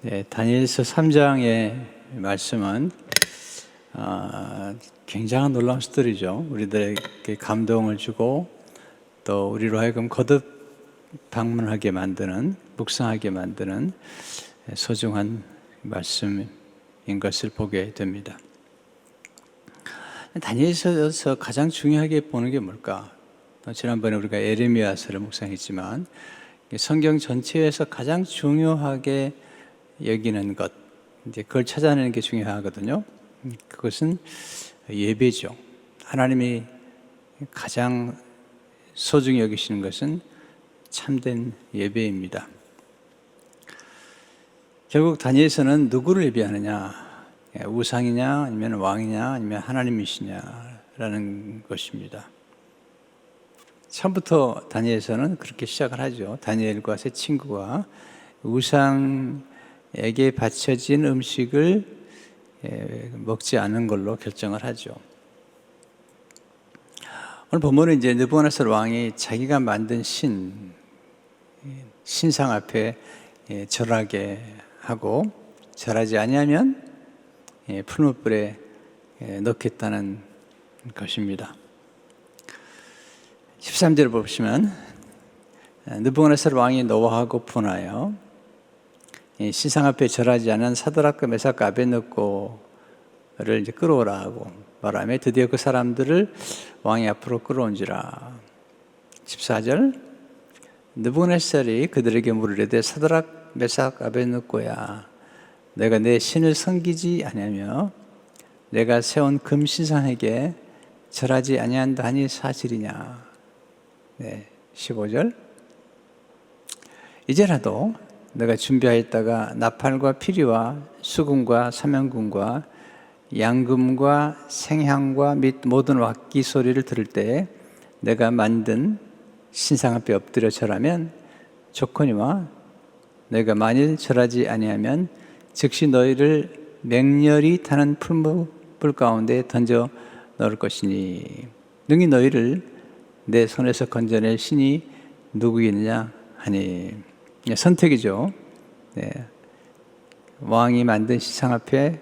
네, 다니엘서 3장의 말씀은 굉장한 놀라운 스토리죠. 우리들에게 감동을 주고 또 우리로 하여금 거듭 방문하게 만드는, 묵상하게 만드는 소중한 말씀인 것을 보게 됩니다. 다니엘서에서 가장 중요하게 보는 게 뭘까? 지난번에 우리가 에레미야서를 묵상했지만 성경 전체에서 가장 중요하게 여기는 것, 이제 그걸 찾아내는 게 중요하거든요. 그것은 예배죠. 하나님이 가장 소중히 여기시는 것은 참된 예배입니다. 결국 다니엘서는 누구를 예배하느냐, 우상이냐, 아니면 왕이냐, 아니면 하나님이시냐라는 것입니다. 처음부터 다니엘서는 그렇게 시작을 하죠. 다니엘과 세 친구가 우상에게 바쳐진 음식을 먹지 않은 걸로 결정을 하죠. 오늘 본문은 이제 느부갓네살 왕이 자기가 만든 신상 앞에 절하게 하고, 절하지 아니하면 풀무불에 넣겠다는 것입니다. 13절을 보시면 느부갓네살 왕이 노하고 분하여 신상 앞에 절하지 않은 사드락과 메삭과 아벳느고를 이제 끌어오라 하고 말하며 드디어 그 사람들을 왕이 앞으로 끌어온지라. 14절 느부갓네살이 그들에게 물으려되 사드락 메삭 아벳느고야, 내가 내 신을 섬기지 아니하며 내가 세운 금 신상에게 절하지 아니한다 하니 사실이냐. 15절 이제라도 내가 준비하였다가 나팔과 피리와 수금과 사면금과 양금과 생향과 및 모든 왁기 소리를 들을 때 내가 만든 신상 앞에 엎드려 절하면 좋거니와 내가 만일 절하지 아니하면 즉시 너희를 맹렬히 타는 풀무불 가운데 던져 넣을 것이니 능히 너희를 내 손에서 건져낼 신이 누구이느냐 하니. 선택이죠. 왕이 만든 신상 앞에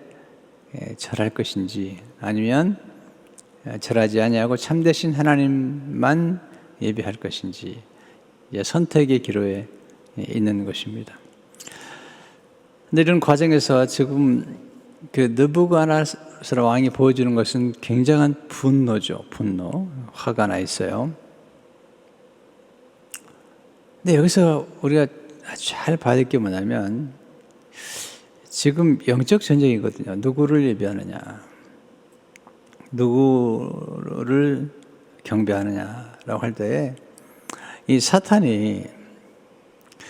절할 것인지 아니면 절하지 아니하고 참되신 하나님만 예배할 것인지, 선택의 기로에 있는 것입니다. 근데 이런 과정에서 지금 그 느부갓네살 왕이 보여주는 것은 굉장한 분노죠. 분노, 화가 나 있어요. 근데 여기서 우리가 잘 봐야 될 게 뭐냐면 지금 영적 전쟁이거든요. 누구를 예배하느냐, 누구를 경배하느냐라고 할 때 이 사탄이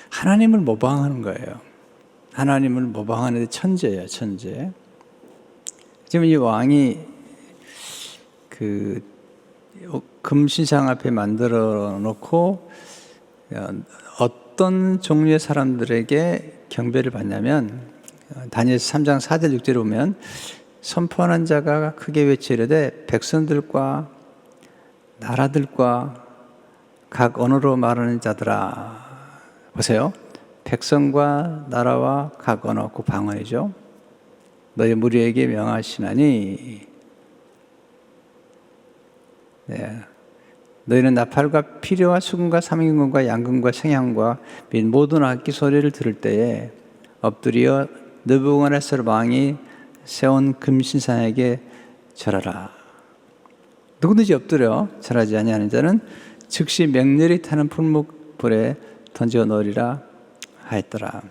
하나님을 모방하는 거예요. 하나님을 모방하는 데 천재예요, 천재. 지금 이 왕이 그 금신상 앞에 만들어 놓고 어떤 종류의 사람들에게 경배를 받냐면 다니엘서 3장 4절 6절에 보면 선포하는 자가 크게 외치려되 백성들과 나라들과 각 언어로 말하는 자들아. 보세요. 백성과 나라와 각 언어, 그 방언이죠. 너희 무리에게 명하시나니 너희는 나팔과 피리와 수금과 사면금과 양금과 생향과 및 모든 악기 소리를 들을 때에 엎드려 느부갓네살 왕이 세운 금신상에게 절하라. 누구든지 엎드려 절하지 아니하는 자는 즉시 맹렬히 타는 풀무불에 던져 넣으리라 하였더라.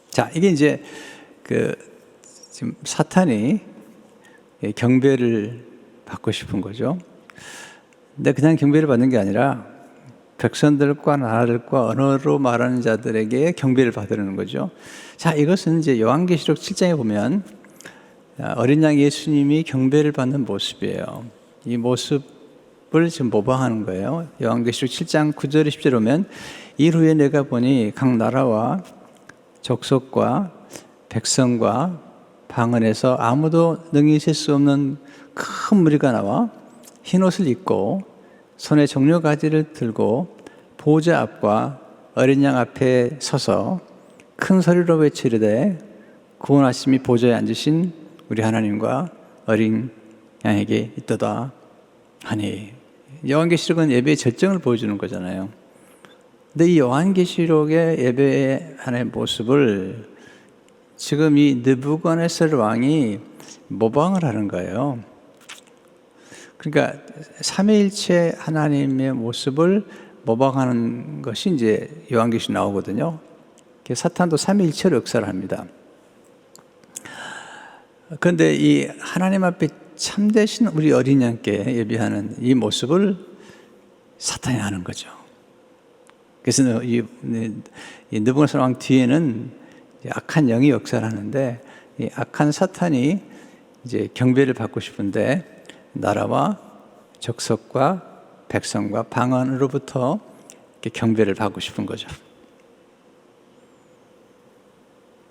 자, 이게 이제 지금 사탄이 경배를 받고 싶은 거죠. 근데 그냥 경배를 받는 게 아니라 백성들과 나라들과 언어로 말하는 자들에게 경배를 받으려는 거죠. 자, 이것은 이제 요한계시록 7장에 보면 어린 양 예수님이 경배를 받는 모습이에요. 이 모습을 지금 모방하는 거예요. 요한계시록 7장 9절 10절에 보면 이후에 내가 보니 각 나라와 족속과 백성과 방언에서 아무도 능히 셀 수 없는 큰 무리가 나와 흰 옷을 입고 손에 종려가지를 들고 보좌 앞과 어린 양 앞에 서서 큰 소리로 외치르되 구원하심이 보좌에 앉으신 우리 하나님과 어린 양에게 있도다 하니. 요한계시록은 예배의 절정을 보여주는 거잖아요. 근데 이 요한계시록의 예배의 하나의 모습을 지금 이 느부갓네살 왕이 모방을 하는 거예요. 그러니까 삼위일체 하나님의 모습을 모방하는 것이 이제 요한계시록 나오거든요. 사탄도 삼위일체로 역사를 합니다. 그런데 이 하나님 앞에 참되신 우리 어린 양께 예비하는 이 모습을 사탄이 하는 거죠. 그래서 이 느부갓네살 왕 뒤에는 악한 영이 역사를 하는데, 이 악한 사탄이 이제 경배를 받고 싶은데 나라와 족속과 백성과 방언으로부터 경배를 받고 싶은 거죠.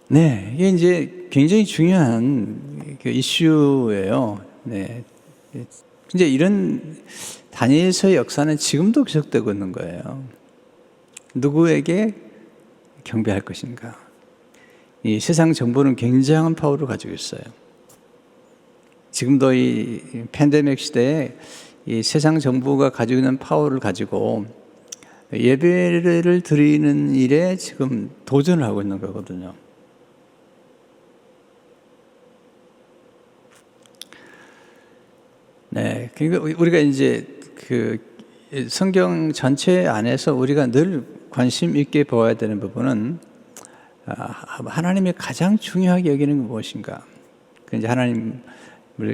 네, 이게 이제 굉장히 중요한 이슈예요. 네, 이제 이런 다니엘서의 역사는 지금도 계속되고 있는 거예요. 누구에게 경배할 것인가? 이 세상 정부는 굉장한 파워를 가지고 있어요. 지금도 이 팬데믹 시대에 이 세상 정부가 가지고 있는 파워를 가지고 예배를 드리는 일에 지금 도전을 하고 있는 거거든요. 네, 그러니까 우리가 이제 그 성경 전체 안에서 우리가 늘 관심 있게 보아야 되는 부분은 하나님이 가장 중요하게 여기는 건 무엇인가? 그 이제 하나님을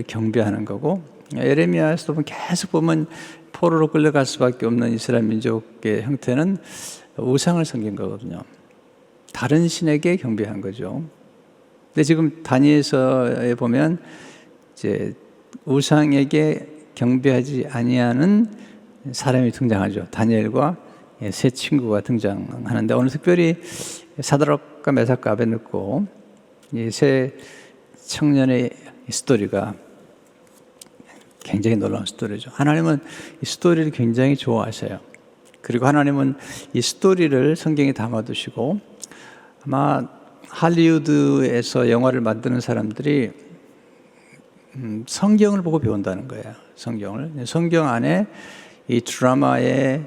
경배하는 거고, 예레미야에서도 계속 보면 포로로 끌려갈 수밖에 없는 이스라엘 민족의 형태는 우상을 섬긴 거거든요. 다른 신에게 경배한 거죠. 근데 지금 다니엘서에 보면 이제 우상에게 경배하지 아니하는 사람이 등장하죠. 다니엘과 세 친구가 등장하는데, 오늘 특별히 사드락과 메삭과 아벳느고 이 세 청년의 스토리가 굉장히 놀라운 스토리죠. 하나님은 이 스토리를 굉장히 좋아하셔요. 그리고 하나님은 이 스토리를 성경에 담아두시고, 아마 할리우드에서 영화를 만드는 사람들이 성경을 보고 배운다는 거예요. 성경 안에 이 드라마에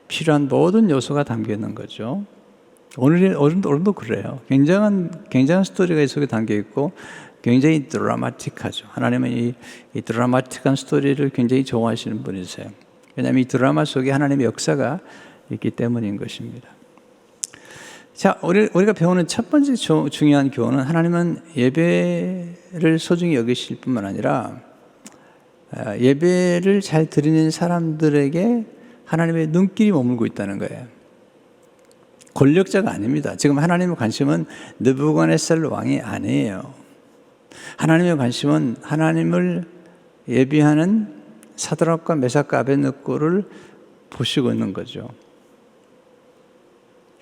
필요한 모든 요소가 담겨 있는 거죠. 오늘도 그래요. 굉장한 스토리가 이 속에 담겨 있고 굉장히 드라마틱하죠. 하나님은 이 드라마틱한 스토리를 굉장히 좋아하시는 분이세요. 왜냐하면 이 드라마 속에 하나님의 역사가 있기 때문인 것입니다. 자, 우리가 배우는 첫 번째 중요한 교훈은, 하나님은 예배를 소중히 여기실 뿐만 아니라 예배를 잘 드리는 사람들에게 하나님의 눈길이 머물고 있다는 거예요. 권력자가 아닙니다. 지금 하나님의 관심은 느부갓네살 왕이 아니에요. 하나님의 관심은 하나님을 예비하는 사드락과 메삭과 아벳느고를 보시고 있는 거죠.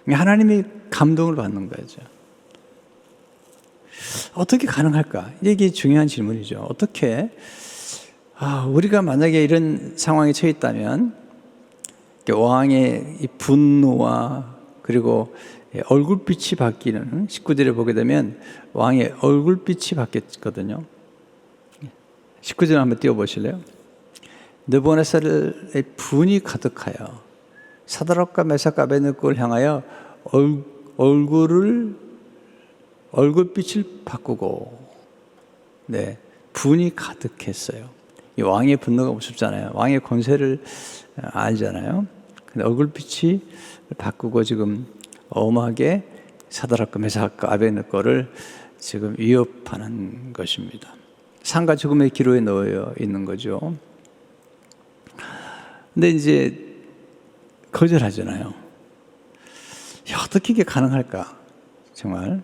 하나님이 감동을 받는 거죠. 어떻게 가능할까? 이게 중요한 질문이죠. 어떻게? 우리가 만약에 이런 상황에 처해 있다면 왕의 이 분노와 그리고 얼굴빛이 바뀌는 19절에 보게 되면 왕의 얼굴빛이 바뀌었거든요. 19절 한번 띄워보실래요? 느부갓네살의 분이 가득하여 사드락과 메삭과 아벳느고를 향하여 얼굴빛을 바꾸고, 네, 분이 가득했어요. 이 왕의 분노가 무섭잖아요. 왕의 권세를 알잖아요. 근데 얼굴빛이 바꾸고 지금 엄하게 사드락과 메삭과 아벳느고를 지금 위협하는 것입니다. 삶과 죽음의 기로에 놓여 있는 거죠. 근데 이제 거절하잖아요. 어떻게 이게 가능할까? 정말.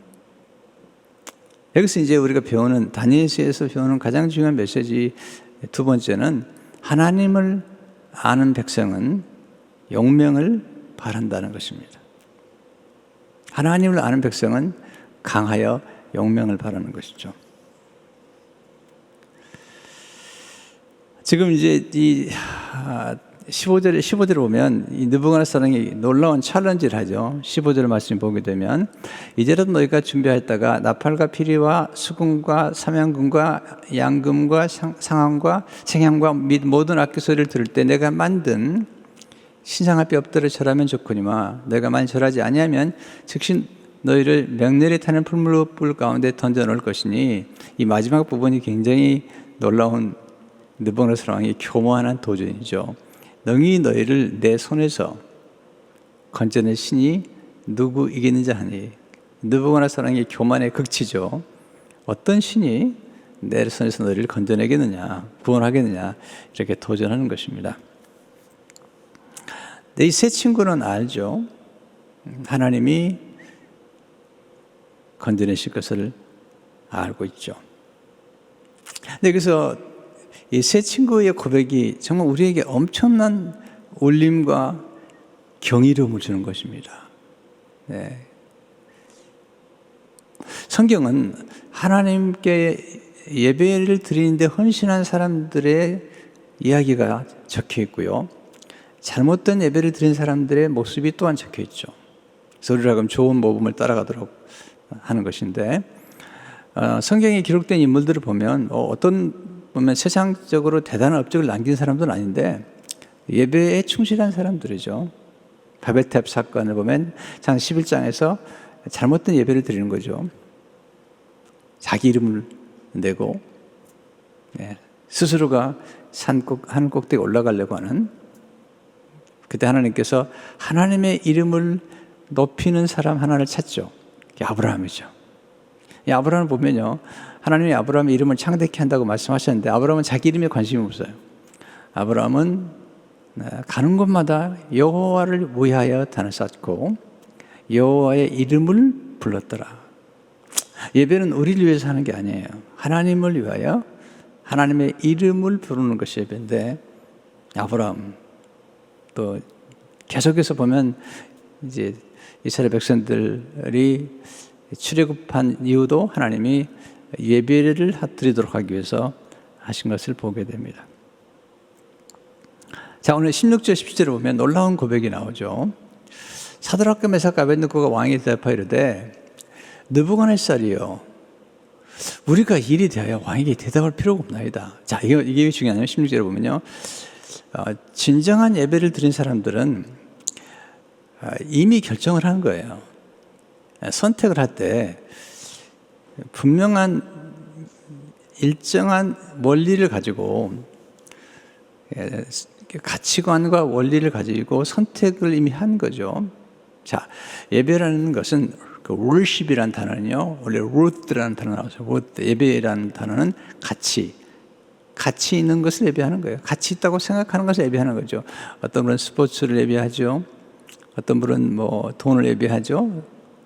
여기서 이제 우리가 배우는, 다니엘서에서 배우는 가장 중요한 메시지 두 번째는, 하나님을 아는 백성은 용명을 바란다는 것입니다. 하나님을 아는 백성은 강하여 용명을 바라는 것이죠. 지금 이제 15절을 보면 이 느부갓네살이 놀라운 챌린지를 하죠. 15절 말씀 보게 되면 이제라도 너희가 준비하였다가 나팔과 피리와 수금과 삼양금과 양금과 상황과 생향과 및 모든 악기 소리를 들을 때 내가 만든 신상 앞에 엎드려 절하면 좋거니와 내가 만일 절하지 아니하면 즉시 너희를 맹렬히 타는 풀무불 가운데 던져 넣을 것이니, 이 마지막 부분이 굉장히 놀라운 느부갓네살 왕의 교묘한 도전이죠. 능히 너희를 내 손에서 건져낸 신이 누구이겠는지 하니, 느부갓네살 왕의 교만의 극치죠. 어떤 신이 내 손에서 너희를 건져내겠느냐, 구원하겠느냐, 이렇게 도전하는 것입니다. 이 세 친구는 알죠. 하나님이 건져내실 것을 알고 있죠. 근데 그래서 이 세 친구의 고백이 정말 우리에게 엄청난 울림과 경이로움을 주는 것입니다. 네. 성경은 하나님께 예배를 드리는데 헌신한 사람들의 이야기가 적혀 있고요. 잘못된 예배를 드린 사람들의 모습이 또한 적혀 있죠. 그래서 우리가 그럼 좋은 모범을 따라가도록 하는 것인데, 성경에 기록된 인물들을 보면 보면 세상적으로 대단한 업적을 남긴 사람들은 아닌데 예배에 충실한 사람들이죠. 바벨탑 사건을 보면 장 11장에서 잘못된 예배를 드리는 거죠. 자기 이름을 내고 스스로가 하늘 꼭대기에 올라가려고 하는, 그때 하나님께서 하나님의 이름을 높이는 사람 하나를 찾죠. 아브라함이죠. 이 아브라함을 보면요, 하나님이 아브라함의 이름을 창대케 한다고 말씀하셨는데 아브라함은 자기 이름에 관심이 없어요. 아브라함은 가는 곳마다 여호와를 위하여 단을 쌓고 여호와의 이름을 불렀더라. 예배는 우리를 위해서 하는 게 아니에요. 하나님을 위하여 하나님의 이름을 부르는 것이 예배인데, 아브라함 또 계속해서 보면 이제 이스라엘 백성들이 출애굽한 이유도 하나님이 예배를 드리도록 하기 위해서 하신 것을 보게 됩니다. 자, 오늘 16절 17절을 보면 놀라운 고백이 나오죠. 사드락과 메삭과 아벳느고가 왕에게 대답하여 이르되 느부갓네살이여, 우리가 일이 대하여 왕에게 대답할 필요가 없나이다. 자, 이게 중요하네요. 16절을 보면요, 진정한 예배를 드린 사람들은 이미 결정을 한 거예요. 선택을 할 때 분명한 일정한 원리를 가지고, 가치관과 원리를 가지고 선택을 이미 한 거죠. 자, 예배라는 것은 그 worship이라는 단어는요, 원래 root라는 단어 나오죠. root, 예배라는 단어는 가치 있는 것을 예배하는 거예요. 가치 있다고 생각하는 것을 예배하는 거죠. 어떤 분은 스포츠를 예배하죠. 어떤 분은 돈을 예배하죠.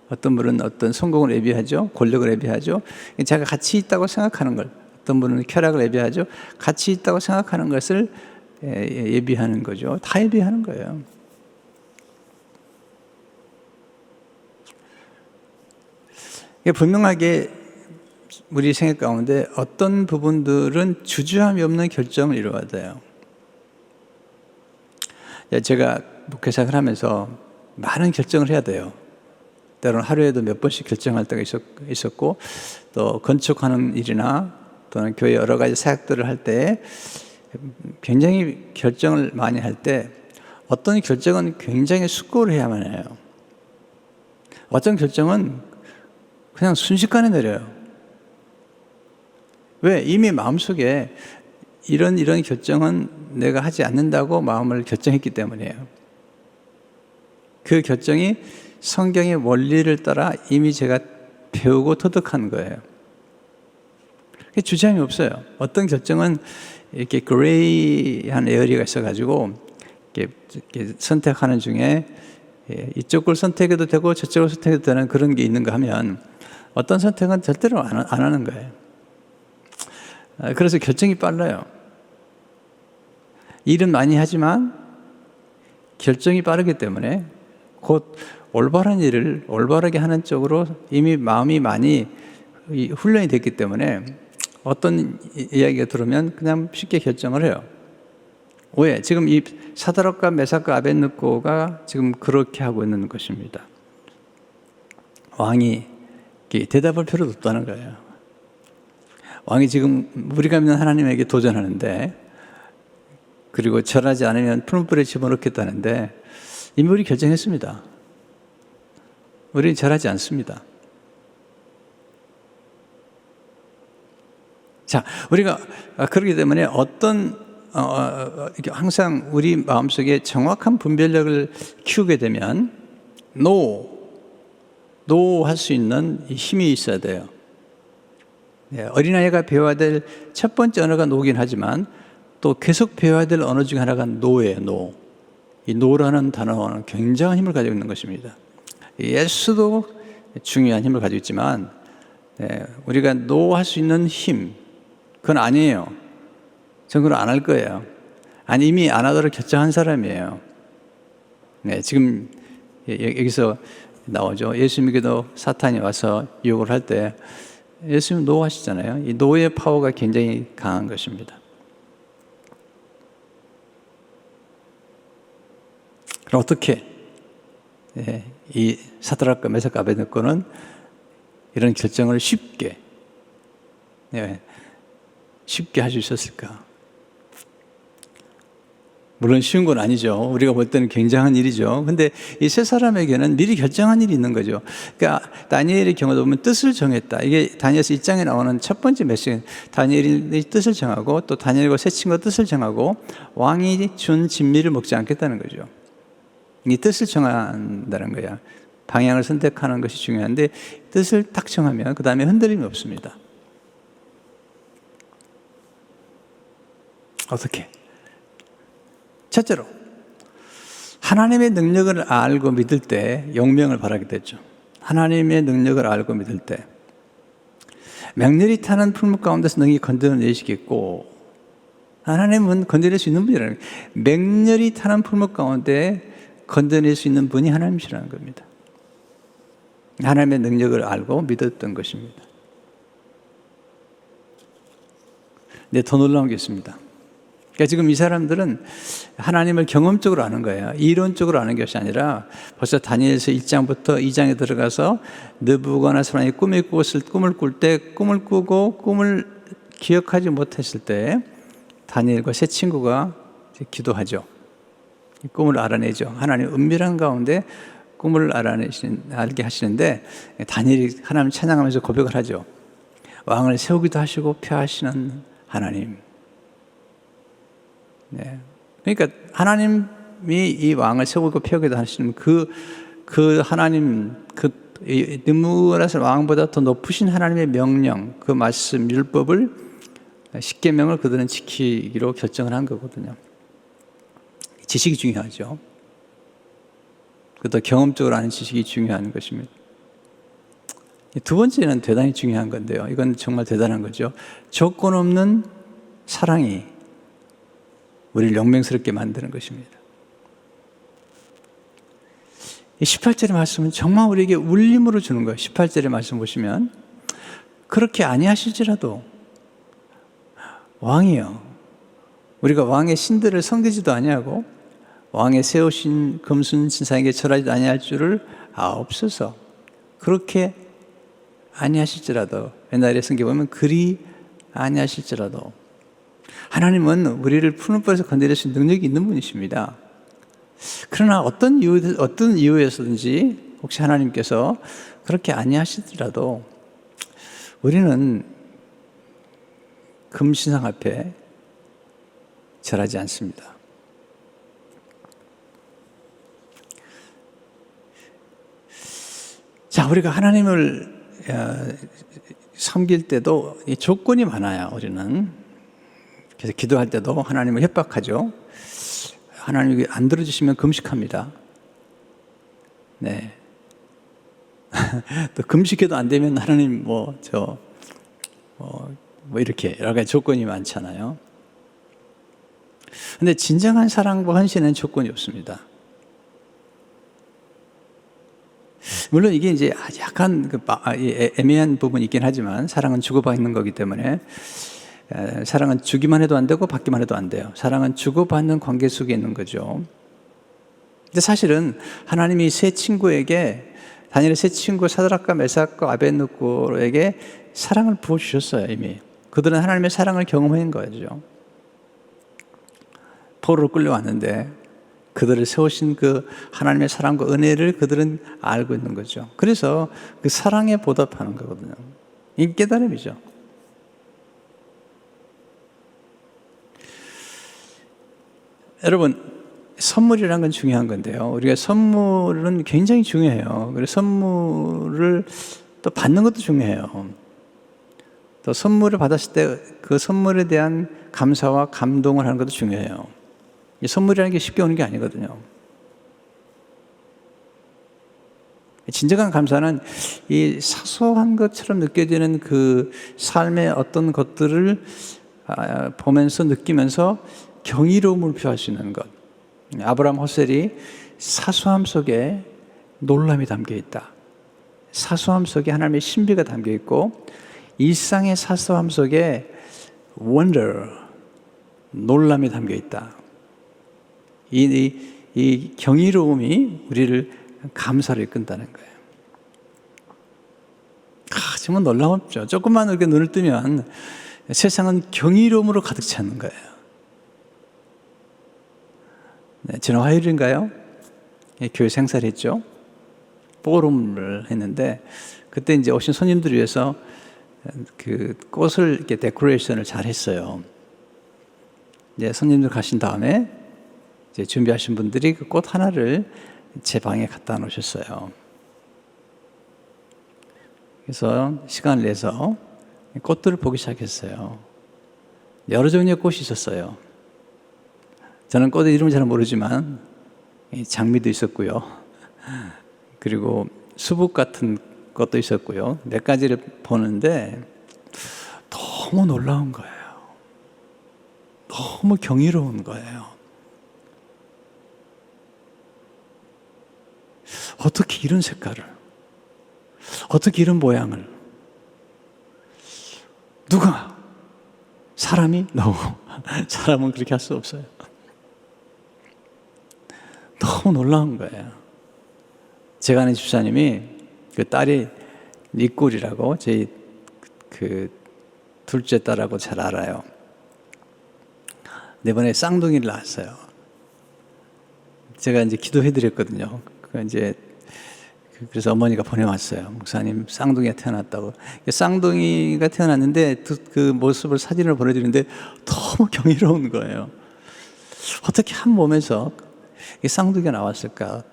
어떤 분은 어떤 성공을 예배하죠. 권력을 예배하죠. 자기가 가치 있다고 생각하는 걸. 어떤 분은 쾌락을 예배하죠. 가치 있다고 생각하는 것을 예배하는 거죠. 다 예배하는 거예요. 분명하게 우리 생각 가운데 어떤 부분들은 주저함이 없는 결정을 이루어야 돼요. 제가 목회생활을 하면서 많은 결정을 해야 돼요. 때로는 하루에도 몇 번씩 결정할 때가 있었고, 또 건축하는 일이나 또는 교회 여러 가지 사역들을 할 때 굉장히 결정을 많이 할 때 어떤 결정은 굉장히 숙고를 해야만 해요. 어떤 결정은 그냥 순식간에 내려요. 왜? 이미 마음속에 이런 결정은 내가 하지 않는다고 마음을 결정했기 때문이에요. 그 결정이 성경의 원리를 따라 이미 제가 배우고 터득한 거예요. 주저함이 없어요. 어떤 결정은 이렇게 그레이한 에어리가 있어가지고 이렇게 선택하는 중에 이쪽을 선택해도 되고 저쪽을 선택해도 되는 그런 게 있는가 하면 어떤 선택은 절대로 안 하는 거예요. 그래서 결정이 빨라요. 일은 많이 하지만 결정이 빠르기 때문에 곧 올바른 일을 올바르게 하는 쪽으로 이미 마음이 많이 훈련이 됐기 때문에 어떤 이야기가 들으면 그냥 쉽게 결정을 해요. 왜? 지금 이 사드락과 메삭과 아벳느고가 지금 그렇게 하고 있는 것입니다. 왕이 대답할 필요도 없다는 거예요. 왕이 지금 우리가 믿는 하나님에게 도전하는데, 그리고 절하지 않으면 푸른 불에 집어넣겠다는데 인물이 결정했습니다. 우리는 절하지 않습니다. 자, 우리가 그렇기 때문에 항상 우리 마음속에 정확한 분별력을 키우게 되면 노 할 수 있는 힘이 있어야 돼요. 네, 어린아이가 배워야 될 첫 번째 언어가 노긴 하지만 또 계속 배워야 될 언어 중 하나가 노예요. 노. 이 노라는 단어는 굉장한 힘을 가지고 있는 것입니다. 예수도 중요한 힘을 가지고 있지만 우리가 노 할 수 있는 힘, 그건 아니에요. 전 그건 안 할 거예요. 아니, 이미 안 하도록 결정한 사람이에요. 네, 지금 여기서 나오죠. 예수 믿기도 사탄이 와서 유혹을 할 때 예수님 노 하시잖아요. 이 노의 파워가 굉장히 강한 것입니다. 그럼 어떻게 이 사드락과 메삭과 아벳느고는 이런 결정을 쉽게 할 수 있었을까? 물론 쉬운 건 아니죠. 우리가 볼 때는 굉장한 일이죠. 근데 이 세 사람에게는 미리 결정한 일이 있는 거죠. 그러니까 다니엘의 경우도 보면 뜻을 정했다. 이게 다니엘서 1장에 나오는 첫 번째 메시지. 다니엘이 뜻을 정하고 또 다니엘과 세 친구가 뜻을 정하고 왕이 준 진미를 먹지 않겠다는 거죠. 이 뜻을 정한다는 거야. 방향을 선택하는 것이 중요한데 뜻을 딱 정하면 그 다음에 흔들림이 없습니다. 어떻게? 첫째로 하나님의 능력을 알고 믿을 때 용명을 바라게 되죠. 하나님의 능력을 알고 믿을 때 맹렬히 타는 풀무 가운데서 능히 건져내시겠고, 하나님은 건져낼 수 있는 분이라는 거예요. 맹렬히 타는 풀무 가운데 건져낼 수 있는 분이 하나님이시라는 겁니다. 하나님의 능력을 알고 믿었던 것입니다. 근데 더 놀라운 게 있습니다. 그러니까 지금 이 사람들은 하나님을 경험적으로 아는 거예요. 이론적으로 아는 것이 아니라 벌써 다니엘서 1장부터 2장에 들어가서 느부갓네살이 꿈을 꿀 때 꿈을 꾸고 꿈을 기억하지 못했을 때 다니엘과 세 친구가 기도하죠. 꿈을 알아내죠. 하나님 은밀한 가운데 꿈을 알게 하시는데 다니엘이 하나님 찬양하면서 고백을 하죠. 왕을 세우기도 하시고 폐하시는 하나님. 네. 그러니까 하나님이 이 왕을 세우고 폐하기도 하시는 그 하나님, 느부갓네살 왕보다 더 높으신 하나님의 명령, 그 말씀, 율법을 십계명을 그들은 지키기로 결정을 한 거거든요. 지식이 중요하죠. 또 경험적으로 아는 지식이 중요한 것입니다. 두 번째는 대단히 중요한 건데요. 이건 정말 대단한 거죠. 조건 없는 사랑이 우리를 영맹스럽게 만드는 것입니다. 이 18절의 말씀은 정말 우리에게 울림으로 주는 거예요. 18절의 말씀 보시면 그렇게 아니하실지라도 왕이요, 우리가 왕의 신들을 섬기지도 아니하고 왕의 세우신 금순 신상에게 절하지도 아니할 줄을 아옵소서. 그렇게 아니하실지라도, 옛날에 성경 보면 그리 아니하실지라도, 하나님은 우리를 푸른 불에서 건드릴 수 있는 능력이 있는 분이십니다. 그러나 어떤 이유에서든지 혹시 하나님께서 그렇게 아니하시더라도 우리는 금신상 앞에 절하지 않습니다. 자, 우리가 하나님을 섬길 때도 조건이 많아요. 우리는 그래서 기도할 때도 하나님을 협박하죠. 하나님이 안 들어주시면 금식합니다. 네. 또 금식해도 안 되면 하나님 이렇게 여러 가지 조건이 많잖아요. 근데 진정한 사랑과 헌신에는 조건이 없습니다. 물론 이게 이제 약간 애매한 부분이 있긴 하지만 사랑은 주고받는 거기 때문에 사랑은 주기만 해도 안 되고 받기만 해도 안 돼요. 사랑은 주고받는 관계 속에 있는 거죠. 근데 사실은 하나님이 세 친구에게, 다니엘의 세 친구 사드락과 메삭과 아벳느고에게 사랑을 부어주셨어요. 이미 그들은 하나님의 사랑을 경험한 거죠. 포로로 끌려왔는데 그들을 세우신 그 하나님의 사랑과 은혜를 그들은 알고 있는 거죠. 그래서 그 사랑에 보답하는 거거든요. 이 깨달음이죠. 여러분, 선물이라는 건 중요한 건데요. 우리가 선물은 굉장히 중요해요. 그래서 선물을 또 받는 것도 중요해요. 또 선물을 받았을 때 그 선물에 대한 감사와 감동을 하는 것도 중요해요. 이 선물이라는 게 쉽게 오는 게 아니거든요. 진정한 감사는 이 사소한 것처럼 느껴지는 그 삶의 어떤 것들을 보면서 느끼면서 경이로움을 표할 수 있는 것. 아브라함 호셀이 사소함 속에 놀람이 담겨 있다. 사소함 속에 하나님의 신비가 담겨 있고 일상의 사소함 속에 wonder, 놀람이 담겨 있다. 이 경이로움이 우리를 감사를 이끈다는 거예요. 정말 놀라웠죠. 조금만 이렇게 눈을 뜨면 세상은 경이로움으로 가득 차는 거예요. 네, 지난 화요일인가요? 교회 생사를 했죠. 포럼을 했는데 그때 이제 오신 손님들을 위해서 그 꽃을 이렇게 데코레이션을 잘 했어요. 이제 손님들 가신 다음에 이제 준비하신 분들이 그 꽃 하나를 제 방에 갖다 놓으셨어요. 그래서 시간을 내서 꽃들을 보기 시작했어요. 여러 종류의 꽃이 있었어요. 저는 꽃의 이름을 잘 모르지만 장미도 있었고요. 그리고 수북 같은 것도 있었고요. 몇 가지를 보는데 너무 놀라운 거예요. 너무 경이로운 거예요. 어떻게 이런 색깔을, 어떻게 이런 모양을, 누가, 사람이? 사람은 그렇게 할 수 없어요. 너무 놀라운 거예요. 제가 아는 집사님이 그 딸이 니꼴이라고 제 그 둘째 딸하고 잘 알아요. 이번에 쌍둥이를 낳았어요. 제가 이제 기도해 드렸거든요. 그래서 어머니가 보내왔어요. 목사님, 쌍둥이가 태어났다고. 쌍둥이가 태어났는데 그 모습을 사진을 보내드리는데 너무 경이로운 거예요. 어떻게 한 몸에서 쌍둥이가 나왔을까?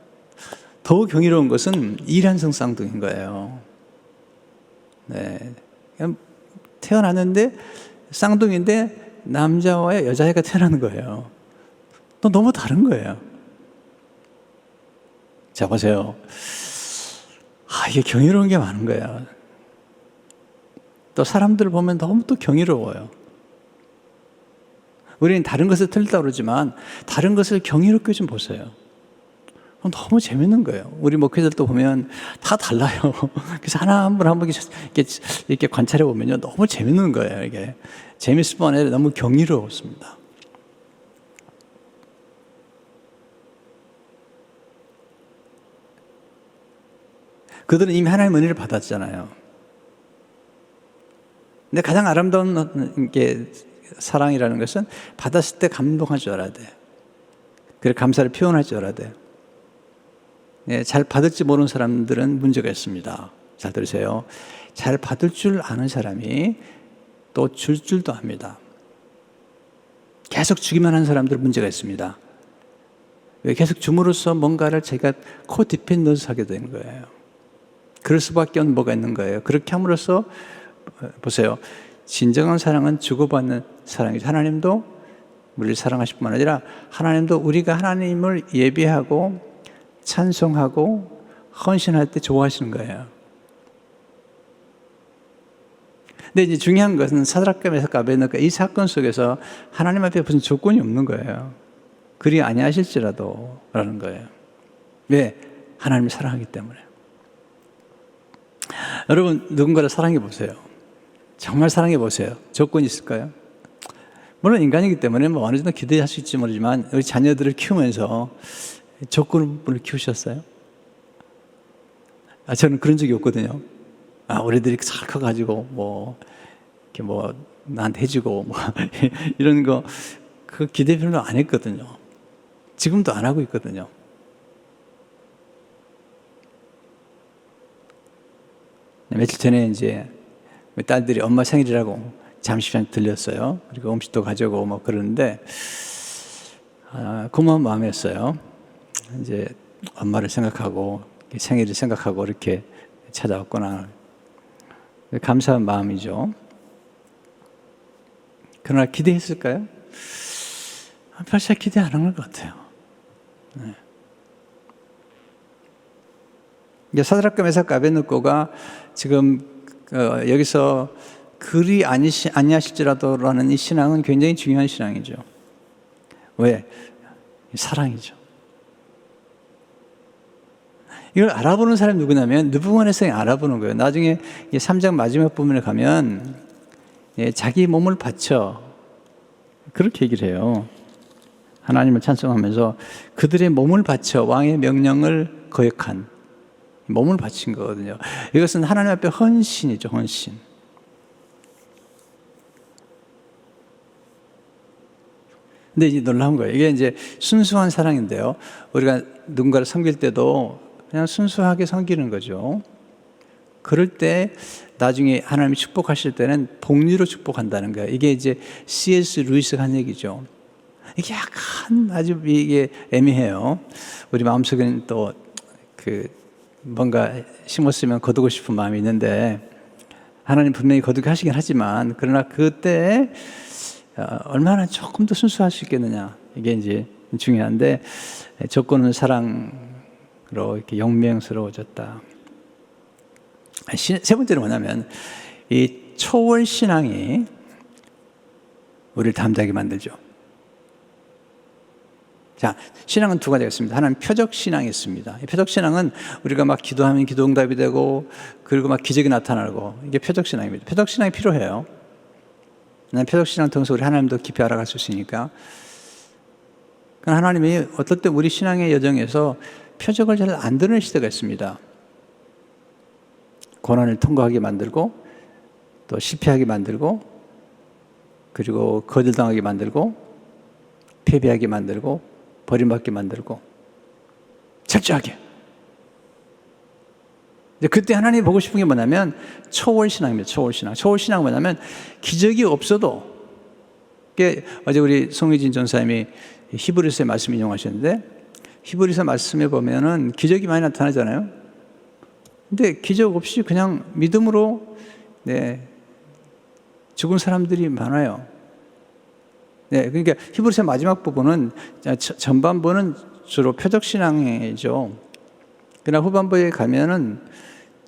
더욱 경이로운 것은 일란성 쌍둥이인 거예요. 네. 태어났는데 쌍둥이인데 남자와 여자애가 태어나는 거예요. 또 너무 다른 거예요. 자, 보세요. 이게 경이로운 게 많은 거예요. 또 사람들을 보면 너무 또 경이로워요. 우리는 다른 것을 틀리다고 그러지만 다른 것을 경이롭게 좀 보세요. 너무 재밌는 거예요. 우리 목회자들도 보면 다 달라요. 그래서 한 분 이렇게 관찰해 보면요. 너무 재밌는 거예요. 이게 재밌을 뿐 아니라 너무 경이로웠습니다. 그들은 이미 하나님의 은혜를 받았잖아요. 근데 가장 아름다운 게 사랑이라는 것은 받았을 때 감동할 줄 알아야 돼요. 그래 감사를 표현할 줄 알아야 돼요. 네, 잘 받을지 모르는 사람들은 문제가 있습니다. 잘 들으세요. 잘 받을 줄 아는 사람이 또 줄 줄도 압니다. 계속 주기만 하는 사람들은 문제가 있습니다. 계속 줌으로써 뭔가를 제가 코디펜던스 하게 되는 거예요. 그럴 수밖에 없는 뭐가 있는 거예요. 그렇게 함으로써 보세요. 진정한 사랑은 주고받는 사랑이죠. 하나님도 우리를 사랑하실 뿐만 아니라 하나님도 우리가 하나님을 예배하고 찬송하고 헌신할 때 좋아하시는 거예요. 근데 이제 중요한 것은 사드락과 메삭과 아벳느고가 이 사건 속에서 하나님 앞에 무슨 조건이 없는 거예요. 그리 아니하실지라도 라는 거예요. 왜? 하나님을 사랑하기 때문에. 여러분 누군가를 사랑해 보세요. 정말 사랑해 보세요. 조건이 있을까요? 물론 인간이기 때문에 뭐 어느 정도 기대할 수 있지 모르지만 우리 자녀들을 키우면서 적군을 키우셨어요? 저는 그런 적이 없거든요. 우리들이 잘 커가지고 이렇게 나한테 해주고 이런 거 그 기대 별로 안 했거든요. 지금도 안 하고 있거든요. 며칠 전에 이제 딸들이 엄마 생일이라고 잠시만 들렸어요. 그리고 음식도 가져오고 그러는데 고마운 마음이었어요. 이제 엄마를 생각하고 생일을 생각하고 이렇게 찾아왔구나. 감사한 마음이죠. 그러나 기대했을까요? 별로 기대 안 한 것 같아요. 사드락과 메삭과 아벳느고가 지금 여기서 그리 아니하실지라도라는 이 신앙은 굉장히 중요한 신앙이죠. 왜? 사랑이죠. 이걸 알아보는 사람이 누구냐면 느부갓네살이 알아보는 거예요. 나중에 3장 마지막 부분에 가면 자기 몸을 바쳐 그렇게 얘기를 해요. 하나님을 찬송하면서 그들의 몸을 바쳐 왕의 명령을 거역한 몸을 바친 거거든요. 이것은 하나님 앞에 헌신이죠. 헌신. 근데 이제 놀라운 거예요. 이게 이제 순수한 사랑인데요. 우리가 누군가를 섬길 때도 그냥 순수하게 섬기는 거죠. 그럴 때 나중에 하나님이 축복하실 때는 복리로 축복한다는 거예요. 이게 이제 C.S. 루이스가 한 얘기죠. 이게 약간 아주 이게 애매해요. 우리 마음속에는 또 뭔가 심었으면 거두고 싶은 마음이 있는데 하나님 분명히 거두게 하시긴 하지만 그러나 그때 얼마나 조금 더 순수할 수 있겠느냐 이게 이제 중요한데 조건은 사랑으로 이렇게 영명스러워졌다. 세 번째는 뭐냐면 이 초월 신앙이 우리를 담대하게 만들죠. 자, 신앙은 두 가지가 있습니다. 하나는 표적 신앙이 있습니다. 표적 신앙은 우리가 막 기도하면 기도 응답이 되고 그리고 막 기적이 나타나고 이게 표적 신앙입니다. 표적 신앙이 필요해요. 표적 신앙을 통해서 우리 하나님도 깊이 알아갈 수 있으니까. 하나님이 어떨 때 우리 신앙의 여정에서 표적을 잘 안 드러낼 시대가 있습니다. 고난을 통과하게 만들고 또 실패하게 만들고 그리고 거절당하게 만들고 패배하게 만들고 버림받게 만들고 철저하게. 그때 하나님이 보고 싶은 게 뭐냐면 초월신앙입니다. 초월신앙. 초월신앙은 뭐냐면 기적이 없어도 어제 우리 송혜진 전사님이 히브리서의 말씀 인용하셨는데 히브리서 말씀에 보면은 기적이 많이 나타나잖아요. 근데 기적 없이 그냥 믿음으로 죽은 사람들이 많아요. 그러니까 히브리서 마지막 부분은 전반부는 주로 표적 신앙이죠. 그러나 후반부에 가면은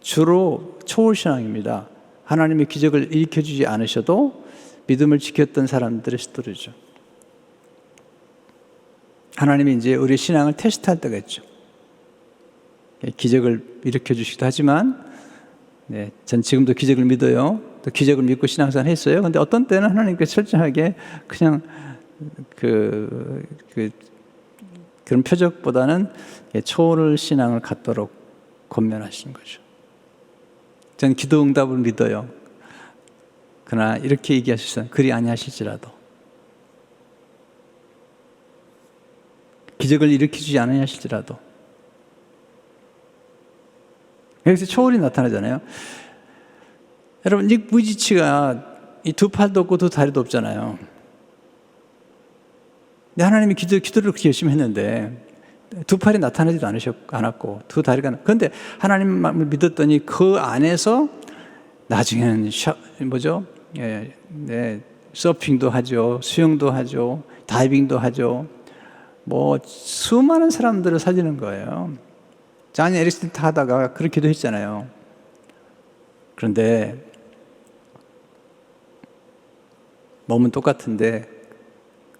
주로 초월 신앙입니다. 하나님의 기적을 일으켜주지 않으셔도 믿음을 지켰던 사람들의 스토리죠. 하나님이 이제 우리 신앙을 테스트할 때가 있죠. 기적을 일으켜주시기도 하지만, 전 지금도 기적을 믿어요. 또 기적을 믿고 신앙생활 했어요. 근데 어떤 때는 하나님께서 철저하게 그냥 그런 표적보다는 초월 신앙을 갖도록 권면하시는 거죠. 전 기도 응답을 믿어요. 그러나 이렇게 얘기하셨어요. 그리 아니하실지라도. 기적을 일으키지 않으실지라도. 여기서 초월이 나타나잖아요. 여러분, 닉 부이치가 이 두 팔도 없고 두 다리도 없잖아요. 근데 하나님이 기도를 그렇게 열심히 했는데 두 팔이 나타나지도 않았고 두 다리가. 그런데 하나님을 믿었더니 그 안에서 나중에는 서핑도 하죠, 수영도 하죠, 다이빙도 하죠. 수많은 사람들을 살리는 거예요. 잔 에릭슨 하다가 그렇게도 했잖아요. 그런데 몸은 똑같은데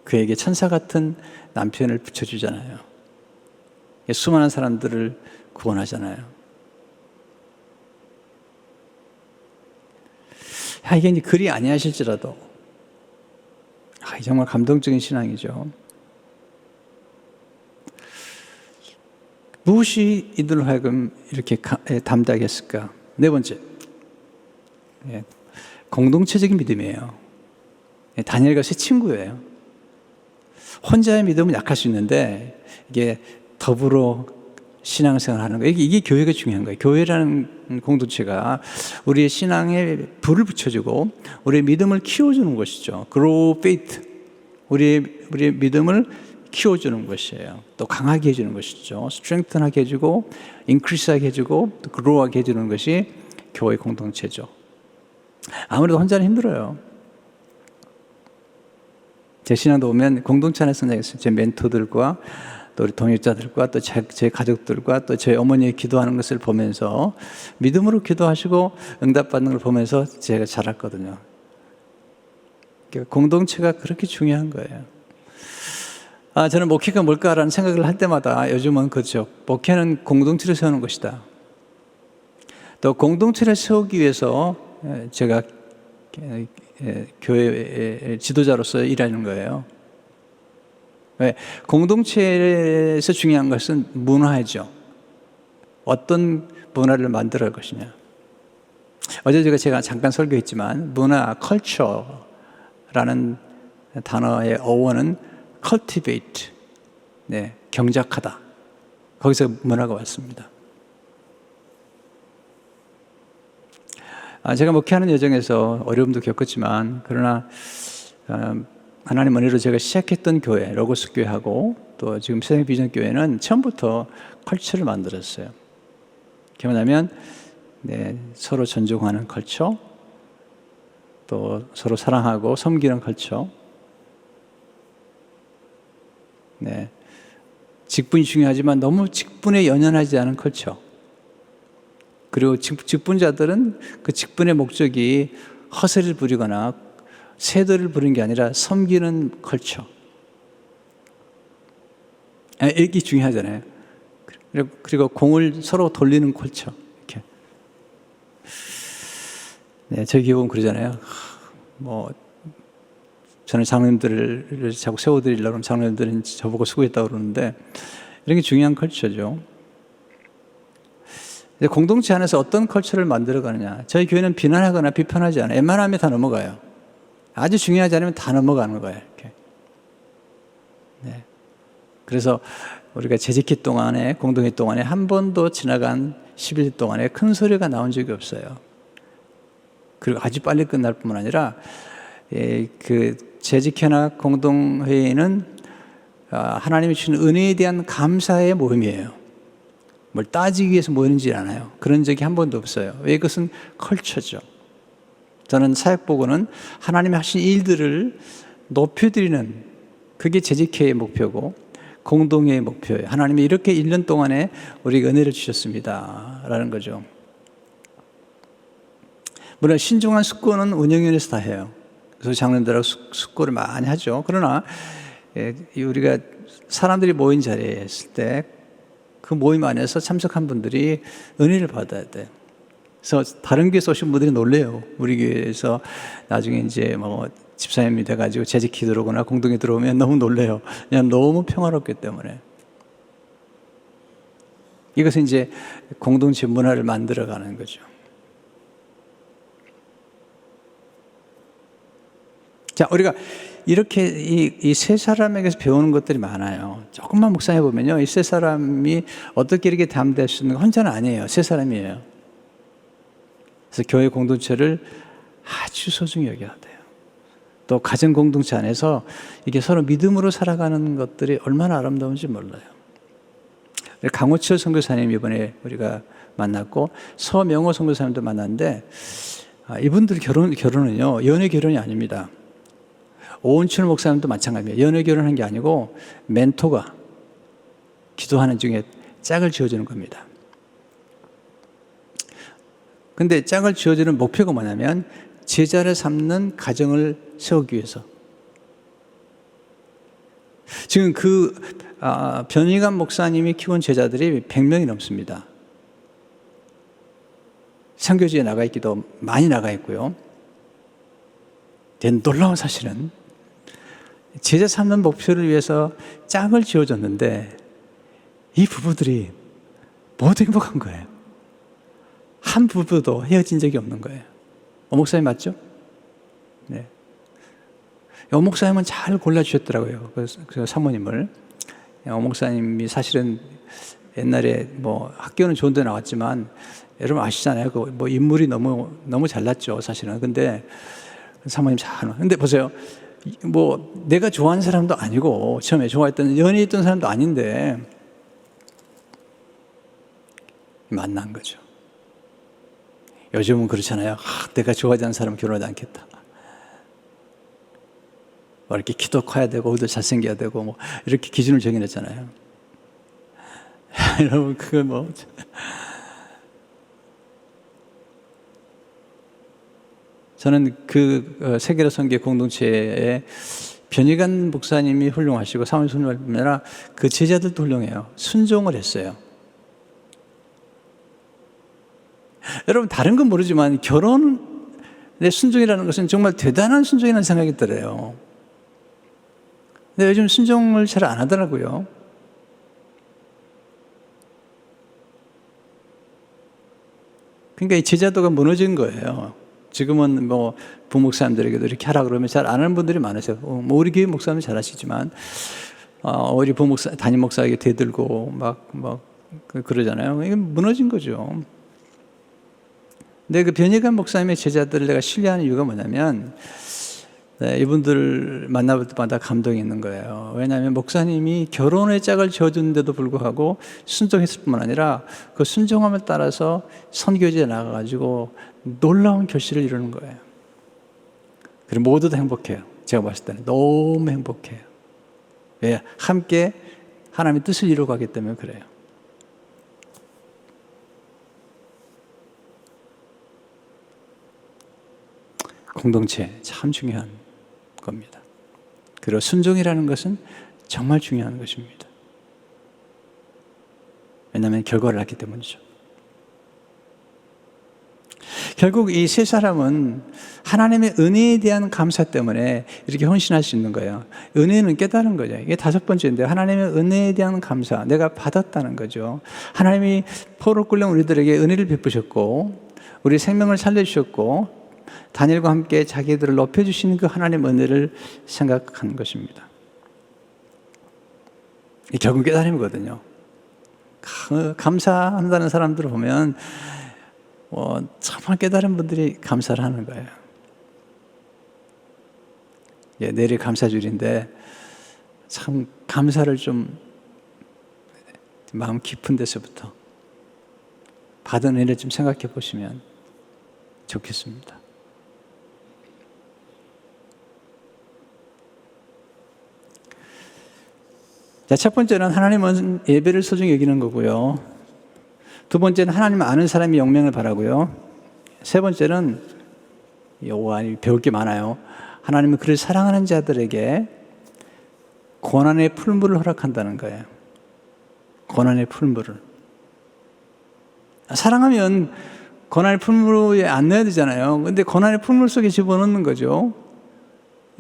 그에게 천사 같은 남편을 붙여주잖아요. 수많은 사람들을 구원하잖아요. 이게 그리 아니하실지라도 정말 감동적인 신앙이죠. 무엇이 이들로 하여금 이렇게 담대하게 했을까? 네 번째, 공동체적인 믿음이에요. 다니엘과 세 친구예요. 혼자의 믿음은 약할 수 있는데 이게 더불어 신앙생활을 하는 거예요. 이게 교회가 중요한 거예요. 교회라는 공동체가 우리의 신앙에 불을 붙여주고 우리의 믿음을 키워주는 것이죠. Grow faith. 우리의 믿음을 키워주는 것이에요. 또 강하게 해주는 것이죠. strengthen하게 해주고 increase하게 해주고 또 grow하게 해주는 것이 교회 공동체죠. 아무래도 혼자는 힘들어요. 제 신앙도 보면 공동체 안에서 제 멘토들과 또 우리 동역자들과 또 제 가족들과 또 저희 어머니의 기도하는 것을 보면서 믿음으로 기도하시고 응답받는 걸 보면서 제가 자랐거든요. 공동체가 그렇게 중요한 거예요. 저는 목회가 뭘까라는 생각을 할 때마다 요즘은 그렇죠. 목회는 공동체를 세우는 것이다. 또 공동체를 세우기 위해서 제가 교회 지도자로서 일하는 거예요. 왜? 공동체에서 중요한 것은 문화죠. 어떤 문화를 만들어갈 것이냐. 어제 제가 잠깐 설교했지만 문화, culture라는 단어의 어원은 cultivate, 경작하다. 거기서 문화가 왔습니다. 제가 목회하는 여정에서 어려움도 겪었지만 그러나 하나님 은혜로 제가 시작했던 교회, 로고스 교회하고 또 지금 세상 비전 교회는 처음부터 컬처를 만들었어요. 그게 뭐냐면 서로 존중하는 컬처, 또 서로 사랑하고 섬기는 컬처. 직분이 중요하지만 너무 직분에 연연하지 않은 컬처. 그리고 직분자들은 그 직분의 목적이 허세를 부리거나 세도를 부리는 게 아니라 섬기는 컬처. 이게 중요하잖아요. 그리고 공을 서로 돌리는 컬처. 이렇게. 저희 교회는 그러잖아요. 저는 장로님들을 자꾸 세워드리려고 그러면 장로님들은 저보고 수고했다고 그러는데 이런 게 중요한 컬처죠. 공동체 안에서 어떤 컬처를 만들어가느냐. 저희 교회는 비난하거나 비판하지 않아요. 웬만하면 다 넘어가요. 아주 중요하지 않으면 다 넘어가는 거예요. 이렇게. 그래서 우리가 재직기 동안에, 공동회 동안에 한 번도 지나간 10일 동안에 큰 소리가 나온 적이 없어요. 그리고 아주 빨리 끝날 뿐만 아니라 그 재직회나 공동회의는 하나님이 주신 은혜에 대한 감사의 모임이에요. 뭘 따지기 위해서 모이는지 않아요. 그런 적이 한 번도 없어요. 왜? 이것은 컬처죠. 저는 사역보고는 하나님이 하신 일들을 높여드리는 그게 재직회의 목표고 공동회의 목표예요. 하나님이 이렇게 1년 동안에 우리에게 은혜를 주셨습니다 라는 거죠. 물론 신중한 숙고는 운영위원회에서 다 해요. 그래서 장로님들하고 숙고를 많이 하죠. 그러나 우리가 사람들이 모인 자리에 있을 때 그 모임 안에서 참석한 분들이 은혜를 받아야 돼요. 그래서 다른 교회에서 오신 분들이 놀래요. 우리 교회에서 나중에 이제 집사님이 돼가지고 재직히 들어오거나 공동에 들어오면 너무 놀래요. 그냥 너무 평화롭기 때문에. 이것은 이제 공동체 문화를 만들어가는 거죠. 자, 우리가 이렇게 이 세 사람에게서 배우는 것들이 많아요. 조금만 묵상해 보면요, 이 세 사람이 어떻게 이렇게 담대할 수 있는 건 혼자는 아니에요. 세 사람이에요. 그래서 교회 공동체를 아주 소중히 여겨야 돼요. 또 가정 공동체 안에서 이게 서로 믿음으로 살아가는 것들이 얼마나 아름다운지 몰라요. 강호철 선교사님 이번에 우리가 만났고 서명호 선교사님도 만났는데 이분들 결혼은요 연애 결혼이 아닙니다. 오은춘 목사님도 마찬가지입니다. 연애 결혼한 게 아니고 멘토가 기도하는 중에 짝을 지어주는 겁니다. 근데 짝을 지어주는 목표가 뭐냐면 제자를 삼는 가정을 세우기 위해서. 지금 변희관 목사님이 키운 제자들이 100명이 넘습니다. 선교지에 나가 있기도 많이 나가 있고요. 놀라운 사실은 제자 삼는 목표를 위해서 짝을 지어줬는데 이 부부들이 모두 행복한 거예요. 한 부부도 헤어진 적이 없는 거예요. 목사님 맞죠? 네. 목사님은 잘 골라주셨더라고요. 그 사모님을. 목사님이 사실은 옛날에 뭐 학교는 좋은 데 나왔지만 여러분 아시잖아요. 그 뭐 인물이 너무 잘났죠, 사실은. 근데 사모님 잘. 근데 보세요. 뭐 내가 좋아하는 사람도 아니고 처음에 좋아했던 연애했던 사람도 아닌데 만난 거죠. 요즘은 그렇잖아요. 내가 좋아하지 않는 사람은 결혼하지 않겠다. 뭐 이렇게 키도 커야 되고 얼굴도 잘생겨야 되고 뭐 이렇게 기준을 정해놨잖아요. 여러분 그거 뭐 저는 그 세계로 선교 공동체에 변희관 목사님이 훌륭하시고 사모님 훌륭할 뿐 아니라 그 제자들도 훌륭해요. 순종을 했어요. 여러분 다른 건 모르지만 결혼의 순종이라는 것은 정말 대단한 순종이라는 생각이 들어요. 근데 요즘 순종을 잘 안 하더라고요. 그러니까 이 제자도가 무너진 거예요. 지금은 뭐 부목사님들에게도 이렇게 하라 그러면 잘 안 하는 분들이 많으세요. 뭐 우리 교회 목사님은 잘 하시지만 우리 부목사 담임 목사에게 대들고 막 그러잖아요. 이건 무너진 거죠. 근데 그 변희관 목사님의 제자들을 내가 신뢰하는 이유가 뭐냐면 이분들 만나볼 때마다 감동이 있는 거예요. 왜냐하면 목사님이 결혼의 짝을 지어주는데도 불구하고 순종했을 뿐만 아니라 그 순종함을 따라서 선교지에 나가가지고 놀라운 결실을 이루는 거예요. 그리고 모두 다 행복해요. 제가 봤을 때는 너무 행복해요. 왜? 함께 하나님의 뜻을 이루어가기 때문에 그래요. 공동체 참 중요한 겁니다. 그리고 순종이라는 것은 정말 중요한 것입니다. 왜냐하면 결과를 낳기 때문이죠. 결국 이 세 사람은 하나님의 은혜에 대한 감사 때문에 이렇게 헌신할 수 있는 거예요. 은혜는 깨달은 거죠. 이게 다섯 번째인데 하나님의 은혜에 대한 감사, 내가 받았다는 거죠. 하나님이 포로 끌려온 우리들에게 은혜를 베푸셨고 우리 생명을 살려주셨고 다니엘과 함께 자기들을 높여주시는 그 하나님의 은혜를 생각하는 것입니다. 이게 결국 깨달음이거든요. 감사한다는 사람들을 보면 정말 깨달은 분들이 감사를 하는 거예요. 내일 감사주일인데 참 감사를 좀 마음 깊은 데서부터 받은 은혜를 좀 생각해 보시면 좋겠습니다. 자, 첫 번째는 하나님은 예배를 소중히 여기는 거고요. 두 번째는 하나님을 아는 사람이 영명을 바라고요. 세 번째는 배울 게 많아요. 하나님은 그를 사랑하는 자들에게 고난의 풀물을 허락한다는 거예요. 고난의 풀물을. 사랑하면 고난의 풀물에 안 넣어야 되잖아요. 근데 고난의 풀물 속에 집어넣는 거죠.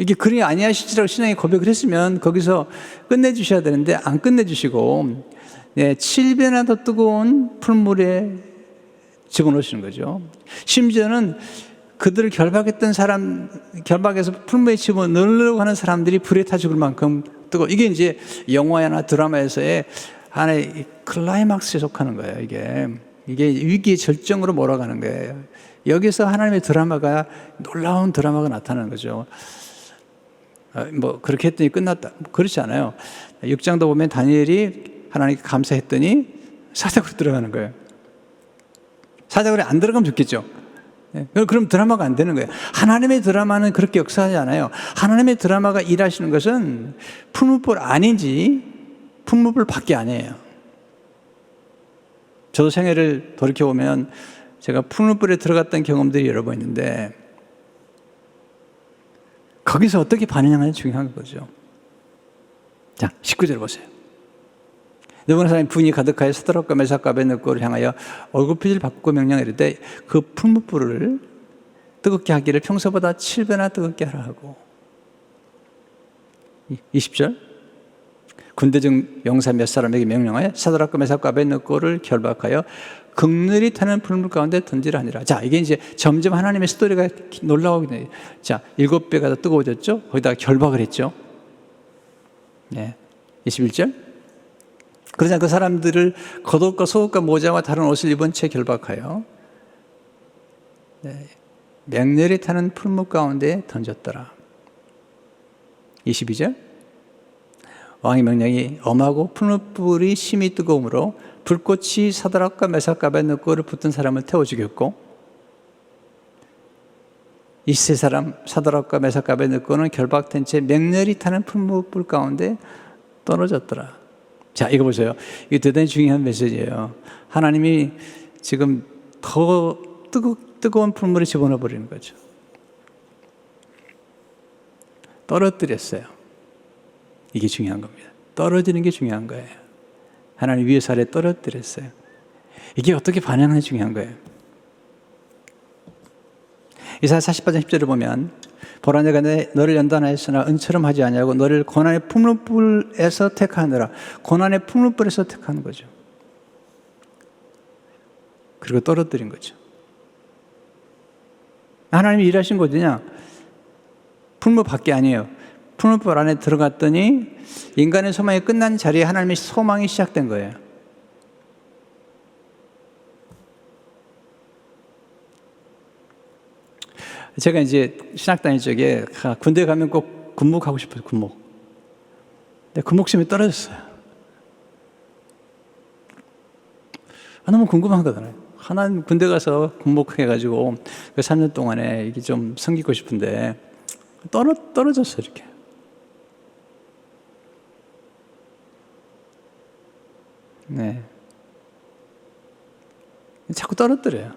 이게 그리 아니하실지라고 신앙이 고백을 했으면 거기서 끝내주셔야 되는데 안 끝내주시고 7배나 더 뜨거운 풀물에 집어넣으시는 거죠. 심지어는 그들을 결박했던 사람, 결박해서 풀물에 집어넣으려고 하는 사람들이 불에 타 죽을 만큼 뜨거워. 이게 이제 영화나 드라마에서의 하나의 클라이막스에 속하는 거예요. 이게 위기의 절정으로 몰아가는 거예요. 여기서 하나님의 드라마가, 놀라운 드라마가 나타나는 거죠. 그렇게 했더니 끝났다. 그렇지 않아요. 6장도 보면 다니엘이 하나님께 감사했더니 사자굴에 들어가는 거예요. 사자굴에 안 들어가면 죽겠죠. 그럼 드라마가 안 되는 거예요. 하나님의 드라마는 그렇게 역사하지 않아요. 하나님의 드라마가 일하시는 것은 풀무불 아닌지 풀무불 밖에 아니에요. 저도 생애를 돌이켜보면 제가 풀무불에 들어갔던 경험들이 여러 번 있는데 거기서 어떻게 반응하느냐 중요한 거죠. 자, 19절 보세요. 누구나 사람이 분이 가득하여 사드락과 메삭과 아벳네고를 향하여 얼굴빛을 바꾸고 명령을 이르되 그 풀무불을 뜨겁게 하기를 평소보다 7배나 뜨겁게 하라 하고. 20절. 군대중 용사 몇 사람에게 명령하여 사드락과 메삭과 아벳느고를 결박하여 극렬히 타는 풀물 가운데 던지라 하니라. 자, 이게 이제 점점 하나님의 스토리가 놀라우게. 자, 7배가 더 뜨거워졌죠? 거기다가 결박을 했죠. 네. 21절. 그러자 그 사람들을 겉옷과 속옷과 모자와 다른 옷을 입은 채 결박하여 맹렬히 타는 풀물 가운데 던졌더라. 22절. 왕의 명령이 엄하고 풀무불이 심히 뜨거우므로 불꽃이 사드락과 메삭과 아벳느고를 붙든 사람을 태워 죽였고 이 세 사람 사드락과 메삭과 아벳느고는 결박된 채 맹렬히 타는 풀무불 가운데 떨어졌더라. 자, 이거 보세요. 이게 대단히 중요한 메시지예요. 하나님이 지금 더 뜨거운 풀물에 집어넣어 버리는 거죠. 떨어뜨렸어요. 이게 중요한 겁니다. 떨어지는 게 중요한 거예요. 하나님 위에서 아래 떨어뜨렸어요. 이게 어떻게 반응하는지 중요한 거예요. 이사야 48장 10절을 보면 보라 내가 너를 연단하였으나 은처럼 하지 아니하고 너를 고난의 풀무불에서 택하느라. 고난의 풀무불에서 택하는 거죠. 그리고 떨어뜨린 거죠. 하나님이 일하신 거냐? 풀무 밖에 아니에요. 풀무불 안에 들어갔더니 인간의 소망이 끝난 자리에 하나님의 소망이 시작된 거예요. 제가 이제 신학 다닐 적에 군대 가면 꼭 군목하고 싶어요. 군목. 근데 군목심이 떨어졌어요. 너무 궁금한 거잖아요. 하나님 군대 가서 군목해가지고 그 3년 동안에 이게 좀 섬기고 싶은데 떨어졌어요. 이렇게. 네. 자꾸 떨어뜨려요.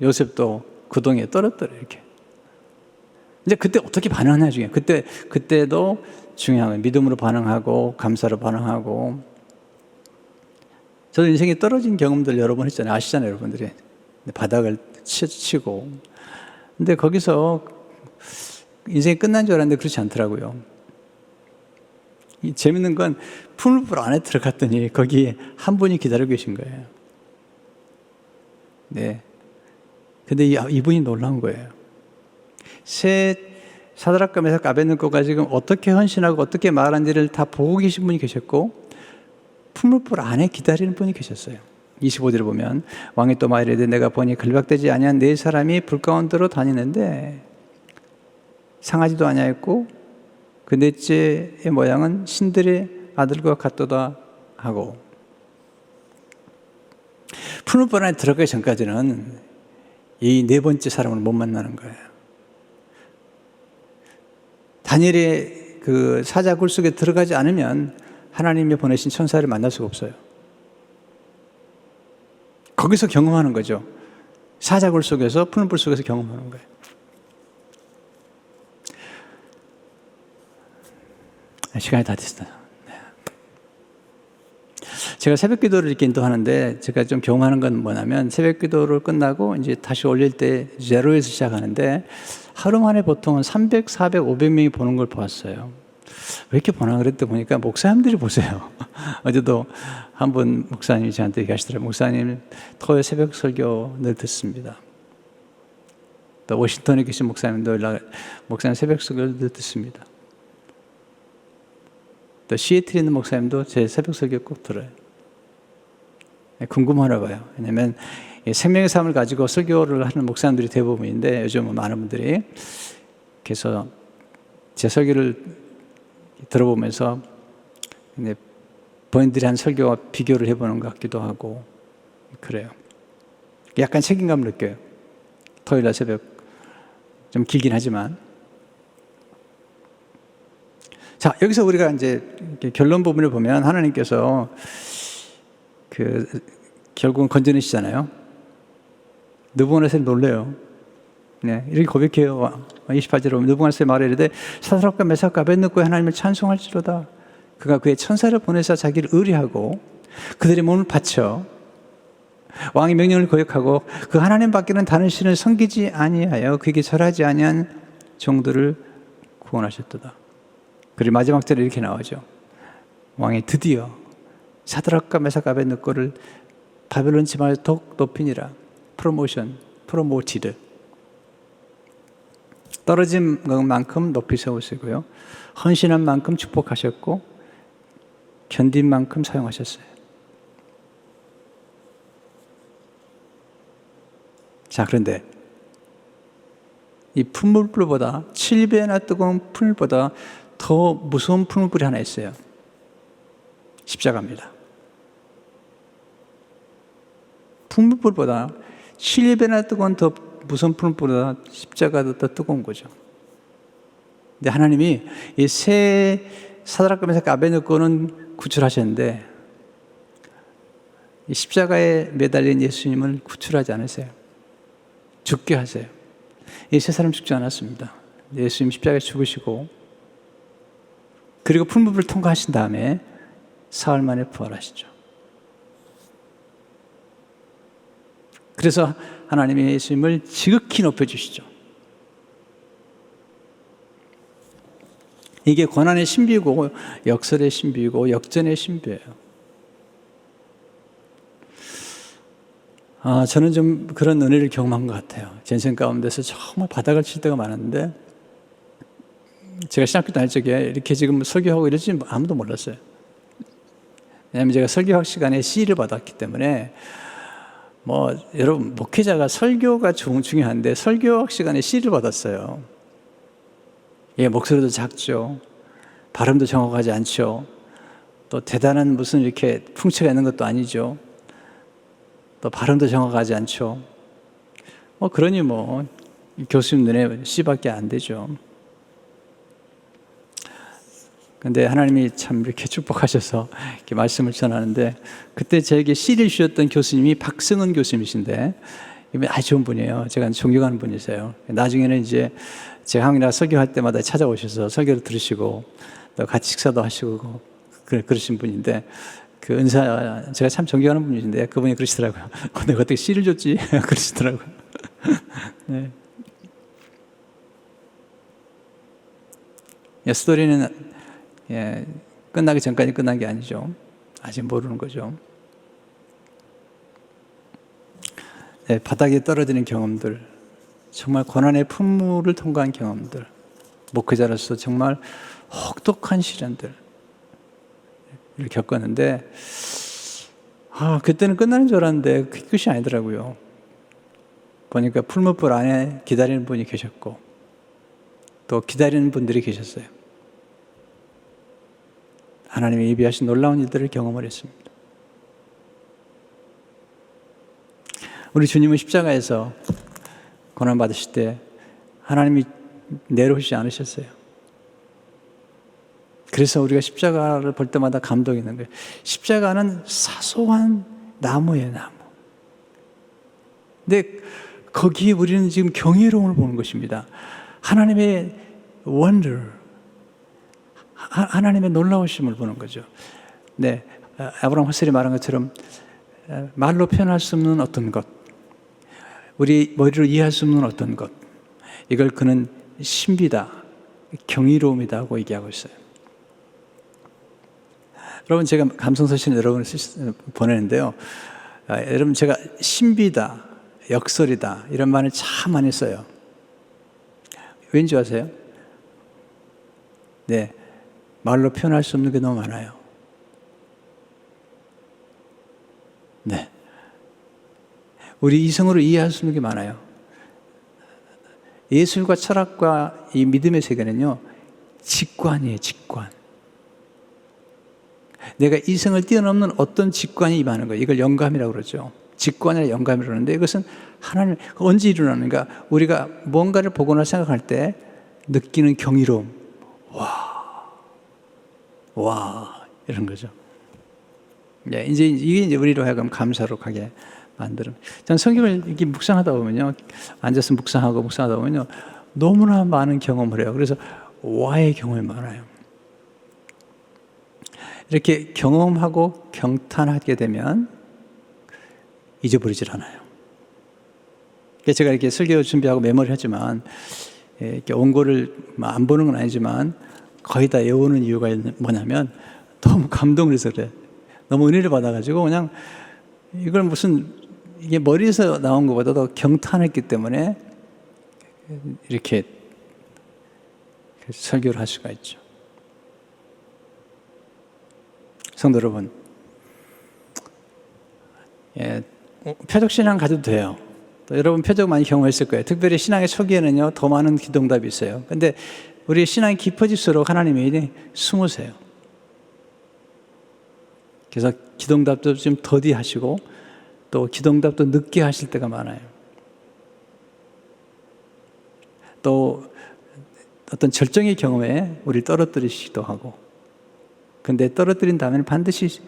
요셉도 구덩이에 떨어뜨려요. 이렇게. 이제 그때 어떻게 반응하냐 중요해요. 그때도 중요한 거예요. 믿음으로 반응하고 감사로 반응하고. 저도 인생에 떨어진 경험들 여러 번 했잖아요. 아시잖아요, 여러분들이. 바닥을 치고. 근데 거기서 인생이 끝난 줄 알았는데 그렇지 않더라고요. 재밌는 건 풀무불 안에 들어갔더니 거기에 한 분이 기다리고 계신 거예요. 네. 근데 이분이 놀라운 거예요. 사드락과 메삭과 아벳느고가 지금 어떻게 헌신하고 어떻게 말하는지를 다 보고 계신 분이 계셨고 풀무불 안에 기다리는 분이 계셨어요. 25절을 보면 왕이 또 말이르되 내가 보니 결박되지 아니한 네 사람이 불 가운데로 다니는데 상하지도 아니하였고 그 넷째의 모양은 신들의 아들과 같도다 하고. 풀무불 안에 들어가기 전까지는 이 네 번째 사람을 못 만나는 거예요. 다니엘의 그 사자굴 속에 들어가지 않으면 하나님이 보내신 천사를 만날 수가 없어요. 거기서 경험하는 거죠. 사자굴 속에서, 풀무불 속에서 경험하는 거예요. 시간이 다 됐어요. 네. 제가 새벽 기도를 이렇게 인도하는데 제가 좀 경험하는 건 뭐냐면 새벽 기도를 끝나고 이제 다시 올릴 때 제로에서 시작하는데 하루 만에 보통은 300, 400, 500명이 보는 걸 보았어요. 왜 이렇게 보나 그랬더니 보니까 목사님들이 보세요. 어제도 한 분 목사님이 저한테 얘기하시더라고요. 목사님 토요일 새벽 설교 늘 듣습니다. 또 워싱턴에 계신 목사님도 목사님 새벽 설교 늘 듣습니다. 또 시애틀에 있는 목사님도 제 새벽 설교 꼭 들어요. 궁금하나 봐요. 왜냐하면 생명의 삶을 가지고 설교를 하는 목사님들이 대부분인데 요즘은 많은 분들이 그래서 제 설교를 들어보면서 본인들이 한 설교와 비교를 해보는 것 같기도 하고 그래요. 약간 책임감을 느껴요. 토요일 새벽 좀 길긴 하지만. 자, 여기서 우리가 이제 결론 부분을 보면 하나님께서 결국은 건져내시잖아요. 느부갓네살이 놀래요. 네, 이렇게 고백해요. 28절에 보면 느부갓네살이 말해 이르되 사드락과 메삭과 아벳느고의 하나님을 찬송할지로다. 그가 그의 천사를 보내사 자기를 의뢰하고 그들의 몸을 바쳐 왕의 명령을 거역하고 그 하나님 밖에는 다른 신을 섬기지 아니하여 그에게 절하지 아니한 종들을 구원하셨도다. 그리고 마지막 절에 이렇게 나오죠. 왕이 드디어 사드락과 메삭과 아벳느고를 바벨론 지방에서 더욱 높이니라. 프로모티드. 떨어진 것만큼 높이 세우시고요. 헌신한 만큼 축복하셨고 견딘 만큼 사용하셨어요. 자, 그런데 이 풀물불보다 7배나 뜨거운 풀보다 더 무서운 풀물불이 하나 있어요. 십자가입니다. 풀물불보다 7배나 뜨거운 더 무서운 풀물보다 십자가가 더 뜨거운 거죠. 근데 하나님이 이 세 사드락과 메삭과 아벳느고는 구출하셨는데 이 십자가에 매달린 예수님을 구출하지 않으세요. 죽게 하세요. 이 세 사람 죽지 않았습니다. 예수님 십자가에 죽으시고 그리고 풀무불을 통과하신 다음에 사흘 만에 부활하시죠. 그래서 하나님이 예수님을 지극히 높여주시죠. 이게 고난의 신비고 역설의 신비고 역전의 신비예요. 저는 좀 그런 은혜를 경험한 것 같아요. 제 인생 가운데서 정말 바닥을 칠 때가 많았는데 제가 신학교 다닐 적에 이렇게 지금 설교하고 이럴지 아무도 몰랐어요. 왜냐하면 제가 설교학 시간에 C를 받았기 때문에 여러분 목회자가 설교가 중요한데 설교학 시간에 C를 받았어요. 예, 목소리도 작죠. 발음도 정확하지 않죠. 또 대단한 무슨 이렇게 풍채가 있는 것도 아니죠. 또 발음도 정확하지 않죠. 그러니 교수님 눈에 C밖에 안 되죠. 근데 하나님이 참 이렇게 축복하셔서 이렇게 말씀을 전하는데 그때 저에게 C를 주셨던 교수님이 박승은 교수님이신데 이분 아주 좋은 분이에요. 제가 존경하는 분이세요. 나중에는 이제 제가 한국에 나가 설교할 때마다 찾아오셔서 설교를 들으시고 또 같이 식사도 하시고 그러신 분인데 그 은사 제가 참 존경하는 분이신데 그분이 그러시더라고요. 내가 어떻게 C를 줬지? 그러시더라고요. 네. 스토리는 끝나기 전까지 끝난 게 아니죠. 아직 모르는 거죠. 네, 바닥에 떨어지는 경험들, 정말 고난의 풍물을 통과한 경험들, 목회자로서 정말 혹독한 시련들을 겪었는데 그때는 끝나는 줄 알았는데 그게 끝이 아니더라고요. 보니까 풀무불 안에 기다리는 분이 계셨고 또 기다리는 분들이 계셨어요. 하나님의 예비하신 놀라운 일들을 경험을 했습니다. 우리 주님은 십자가에서 고난받으실 때 하나님이 내려오시지 않으셨어요. 그래서 우리가 십자가를 볼 때마다 감동이 있는 거예요. 십자가는 사소한 나무예요, 나무. 근데 거기에 우리는 지금 경이로움을 보는 것입니다. 하나님의 wonder, 하나님의 놀라우심을 보는 거죠. 네, 아브라함 허셀이 말한 것처럼 말로 표현할 수 없는 어떤 것, 우리 머리로 이해할 수 없는 어떤 것, 이걸 그는 신비다, 경이로움이다 하고 얘기하고 있어요. 여러분, 제가 감성서신 여러분을 보내는데요. 여러분, 제가 신비다, 역설이다 이런 말을 참 많이 써요. 왠지 아세요? 네, 말로 표현할 수 없는 게 너무 많아요. 네, 우리 이성으로 이해할 수 있는 게 많아요. 예술과 철학과 이 믿음의 세계는요, 직관이에요, 직관. 내가 이성을 뛰어넘는 어떤 직관이 임하는 거예요. 이걸 영감이라고 그러죠. 직관이나 영감이라고 그러는데 이것은 하나님, 언제 일어나는가? 우리가 뭔가를 보거나 생각할 때 느끼는 경이로움. 와, 이런 거죠. 네, 이게 우리로 하여금 감사로 가게 만드는. 전 성경을 이렇게 묵상하다 보면요, 앉아서 묵상하다 보면요, 너무나 많은 경험을 해요. 그래서 와의 경험이 많아요. 이렇게 경험하고 경탄하게 되면 잊어버리질 않아요. 제가 이렇게 설교 준비하고 메모를 하지만 이렇게 원고를 안 보는 건 아니지만 거의 다 외우는 이유가 뭐냐면 너무 감동을 해서 그래. 너무 은혜를 받아가지고 그냥 이걸 무슨 이게 머리에서 나온 것보다도 경탄했기 때문에 이렇게 설교를 할 수가 있죠. 성도 여러분, 표적신앙 가져도 돼요. 또 여러분 표적 많이 경험했을 거예요. 특별히 신앙의 초기에는요, 더 많은 기도응답이 있어요. 근데 우리 신앙이 깊어질수록 하나님이 숨으세요. 그래서 기도응답도 좀 더디하시고 또 기도응답도 늦게 하실 때가 많아요. 또 어떤 절정의 경험에 우리를 떨어뜨리시기도 하고, 근데 떨어뜨린 다음에는 반드시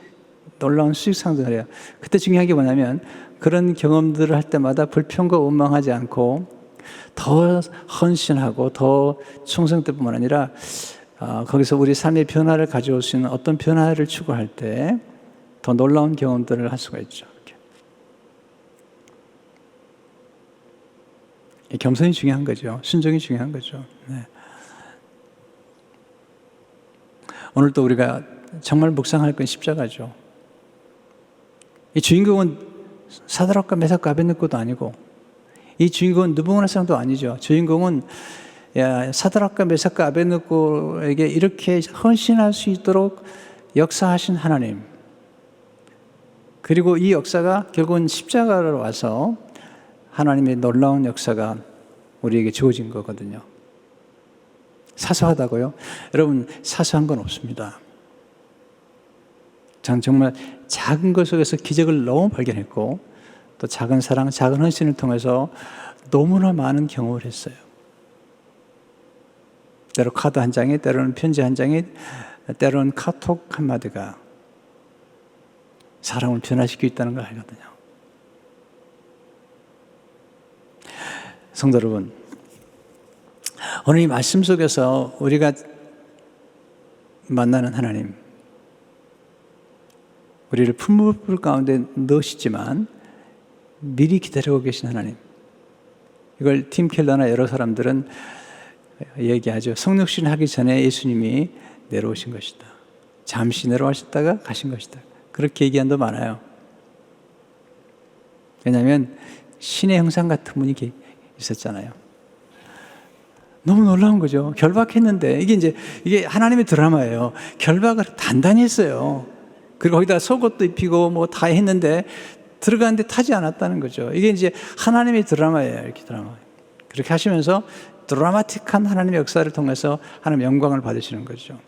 놀라운 수익 상승을 해요. 그때 중요한 게 뭐냐면 그런 경험들을 할 때마다 불평과 원망하지 않고 더 헌신하고 더 충성될 뿐만 아니라 거기서 우리 삶의 변화를 가져올 수 있는 어떤 변화를 추구할 때 더 놀라운 경험들을 할 수가 있죠. 겸손이 중요한 거죠. 순종이 중요한 거죠. 네. 오늘 또 우리가 정말 묵상할 건 십자가죠. 이 주인공은 사드락과 메삭과 아벳느고도 아니고 이 주인공은 느부갓네살도 아니죠. 주인공은 사드락과 메삭과 아벳느고에게 이렇게 헌신할 수 있도록 역사하신 하나님. 그리고 이 역사가 결국은 십자가로 와서 하나님의 놀라운 역사가 우리에게 주어진 거거든요. 사소하다고요? 여러분, 사소한 건 없습니다. 전 정말 작은 것 속에서 기적을 너무 발견했고 또 작은 사랑, 작은 헌신을 통해서 너무나 많은 경험을 했어요. 때로 카드 한 장에, 때로는 편지 한 장에, 때로는 카톡 한마디가 사람을 변화시키고 있다는 걸 알거든요. 성도 여러분, 오늘 이 말씀 속에서 우리가 만나는 하나님, 우리를 풀무불 가운데 넣으시지만 미리 기다리고 계신 하나님, 이걸 팀 켈러나 여러 사람들은 얘기하죠. 성육신 하기 전에 예수님이 내려오신 것이다. 잠시 내려오셨다가 가신 것이다. 그렇게 얘기한 도 많아요. 왜냐하면 신의 형상 같은 분이 있었잖아요. 너무 놀라운 거죠. 결박했는데 이게 하나님의 드라마예요. 결박을 단단히 했어요. 그리고 거기다 속옷도 입히고 뭐 다 했는데 들어가는데 타지 않았다는 거죠. 이게 이제 하나님의 드라마예요. 이렇게 드라마. 그렇게 하시면서 드라마틱한 하나님의 역사를 통해서 하나님 영광을 받으시는 거죠.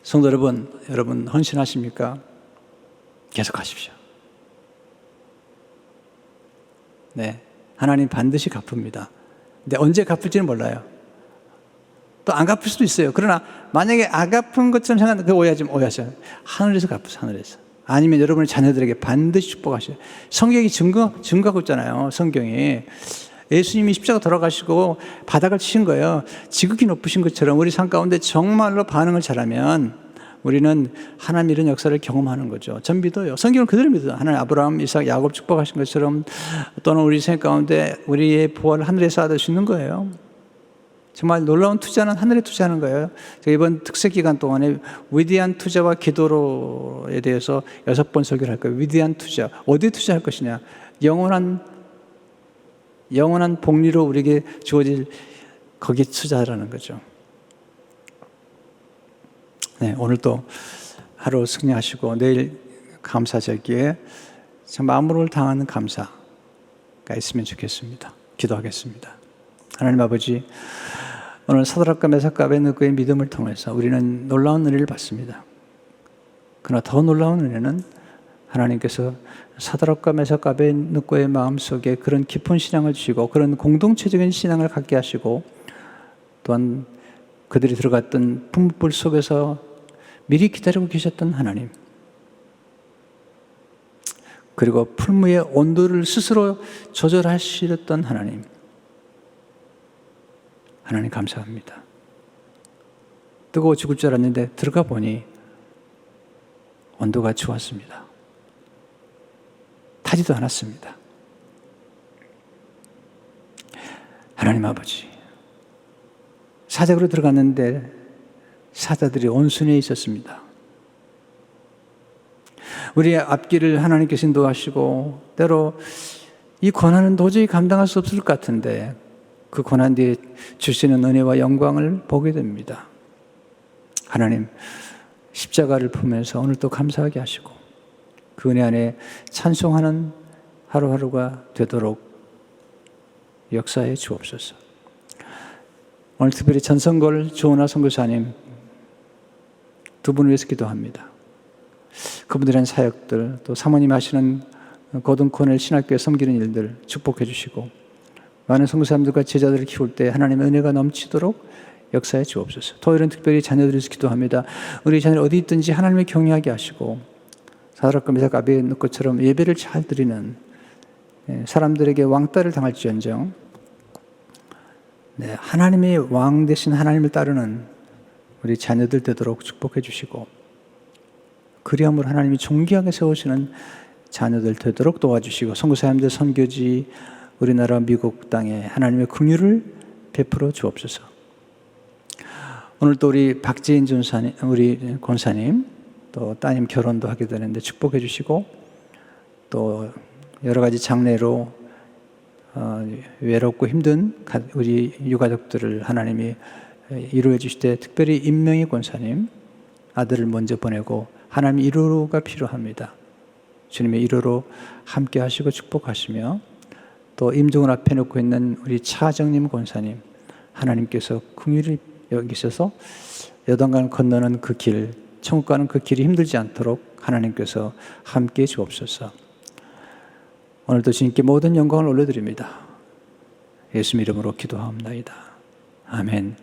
성도 여러분 헌신하십니까? 계속 하십시오. 네, 하나님 반드시 갚습니다. 근데 언제 갚을지는 몰라요. 또 안 갚을 수도 있어요. 그러나 만약에 안 갚은 것처럼 생각하면 오해하죠. 하늘에서 갚으세요. 하늘에서. 아니면 여러분의 자녀들에게 반드시 축복하셔요. 성경이 증거하고 있잖아요. 성경이. 예수님이 십자가 돌아가시고 바닥을 치신 거예요. 지극히 높으신 것처럼 우리 삶 가운데 정말로 반응을 잘하면 우리는 하나님 이런 역사를 경험하는 거죠. 전 믿어요. 성경을 그대로 믿어요. 하나님 아브라함, 이삭, 야곱 축복하신 것처럼 또는 우리 생각 가운데 우리의 부활을 하늘에서 얻을 수 있는 거예요. 정말 놀라운 투자는 하늘에 투자하는 거예요. 제가 이번 특색 기간 동안에 위대한 투자와 기도로에 대해서 6번 설교를 할 거예요. 위대한 투자. 어디에 투자할 것이냐? 영원한 복리로 우리에게 주어질 거기에 투자하라는 거죠. 네, 오늘 또 하루 승리하시고 내일 감사절기에 참 마음으로 당하는 감사가 있으면 좋겠습니다. 기도하겠습니다. 하나님 아버지, 오늘 사드락과 메삭과 아벳느고의 믿음을 통해서 우리는 놀라운 은혜를 받습니다. 그러나 더 놀라운 은혜는 하나님께서 사드락과 메삭과 아벳느고의 마음속에 그런 깊은 신앙을 주시고 그런 공동체적인 신앙을 갖게 하시고 또한 그들이 들어갔던 풍불 속에서 미리 기다리고 계셨던 하나님, 그리고 풀무의 온도를 스스로 조절하시렸던 하나님, 하나님 감사합니다. 뜨거워 죽을 줄 알았는데 들어가 보니 온도가 좋았습니다. 타지도 않았습니다. 하나님 아버지, 사적으로 들어갔는데 사자들이 온순히 있었습니다. 우리의 앞길을 하나님께서 인도하시고 때로 이 고난은 도저히 감당할 수 없을 것 같은데 그 고난 뒤에 주시는 은혜와 영광을 보게 됩니다. 하나님 십자가를 품으면서 오늘도 감사하게 하시고 그 은혜 안에 찬송하는 하루하루가 되도록 역사해 주옵소서. 오늘 특별히 전성걸 조은하 선교사님 두 분을 위해서 기도합니다. 그분들의 사역들, 또 사모님 하시는 고등코넬 신학교에 섬기는 일들 축복해 주시고 많은 선교사님들과 제자들을 키울 때 하나님의 은혜가 넘치도록 역사해 주옵소서. 토요일은 특별히 자녀들을 위해서 기도합니다. 우리 자녀들 어디 있든지 하나님을 경외하게 하시고 사드락과 메삭 아베느고처럼 예배를 잘 드리는 사람들에게 왕따를 당할지언정 하나님의 왕 대신 하나님을 따르는 우리 자녀들 되도록 축복해 주시고 그리함으로 하나님이 존귀하게 세우시는 자녀들 되도록 도와주시고 선교사님들 선교지 우리나라 미국 땅에 하나님의 긍휼을 베풀어 주옵소서. 오늘 또 우리 박재인 전사님, 우리 권사님 또 따님 결혼도 하게 되는데 축복해 주시고 또 여러 가지 장례로 외롭고 힘든 우리 유가족들을 하나님이 이루어 주실 때 특별히 임명희 권사님 아들을 먼저 보내고 하나님 이루가 필요합니다. 주님의 이루로 함께 하시고 축복하시며 또 임종을 앞에 놓고 있는 우리 차정님 권사님 하나님께서 긍휼히 여기셔서 여단강을 건너는 그 길, 천국 가는 그 길이 힘들지 않도록 하나님께서 함께 주옵소서. 오늘도 주님께 모든 영광을 올려드립니다. 예수 이름으로 기도하옵나이다. 아멘.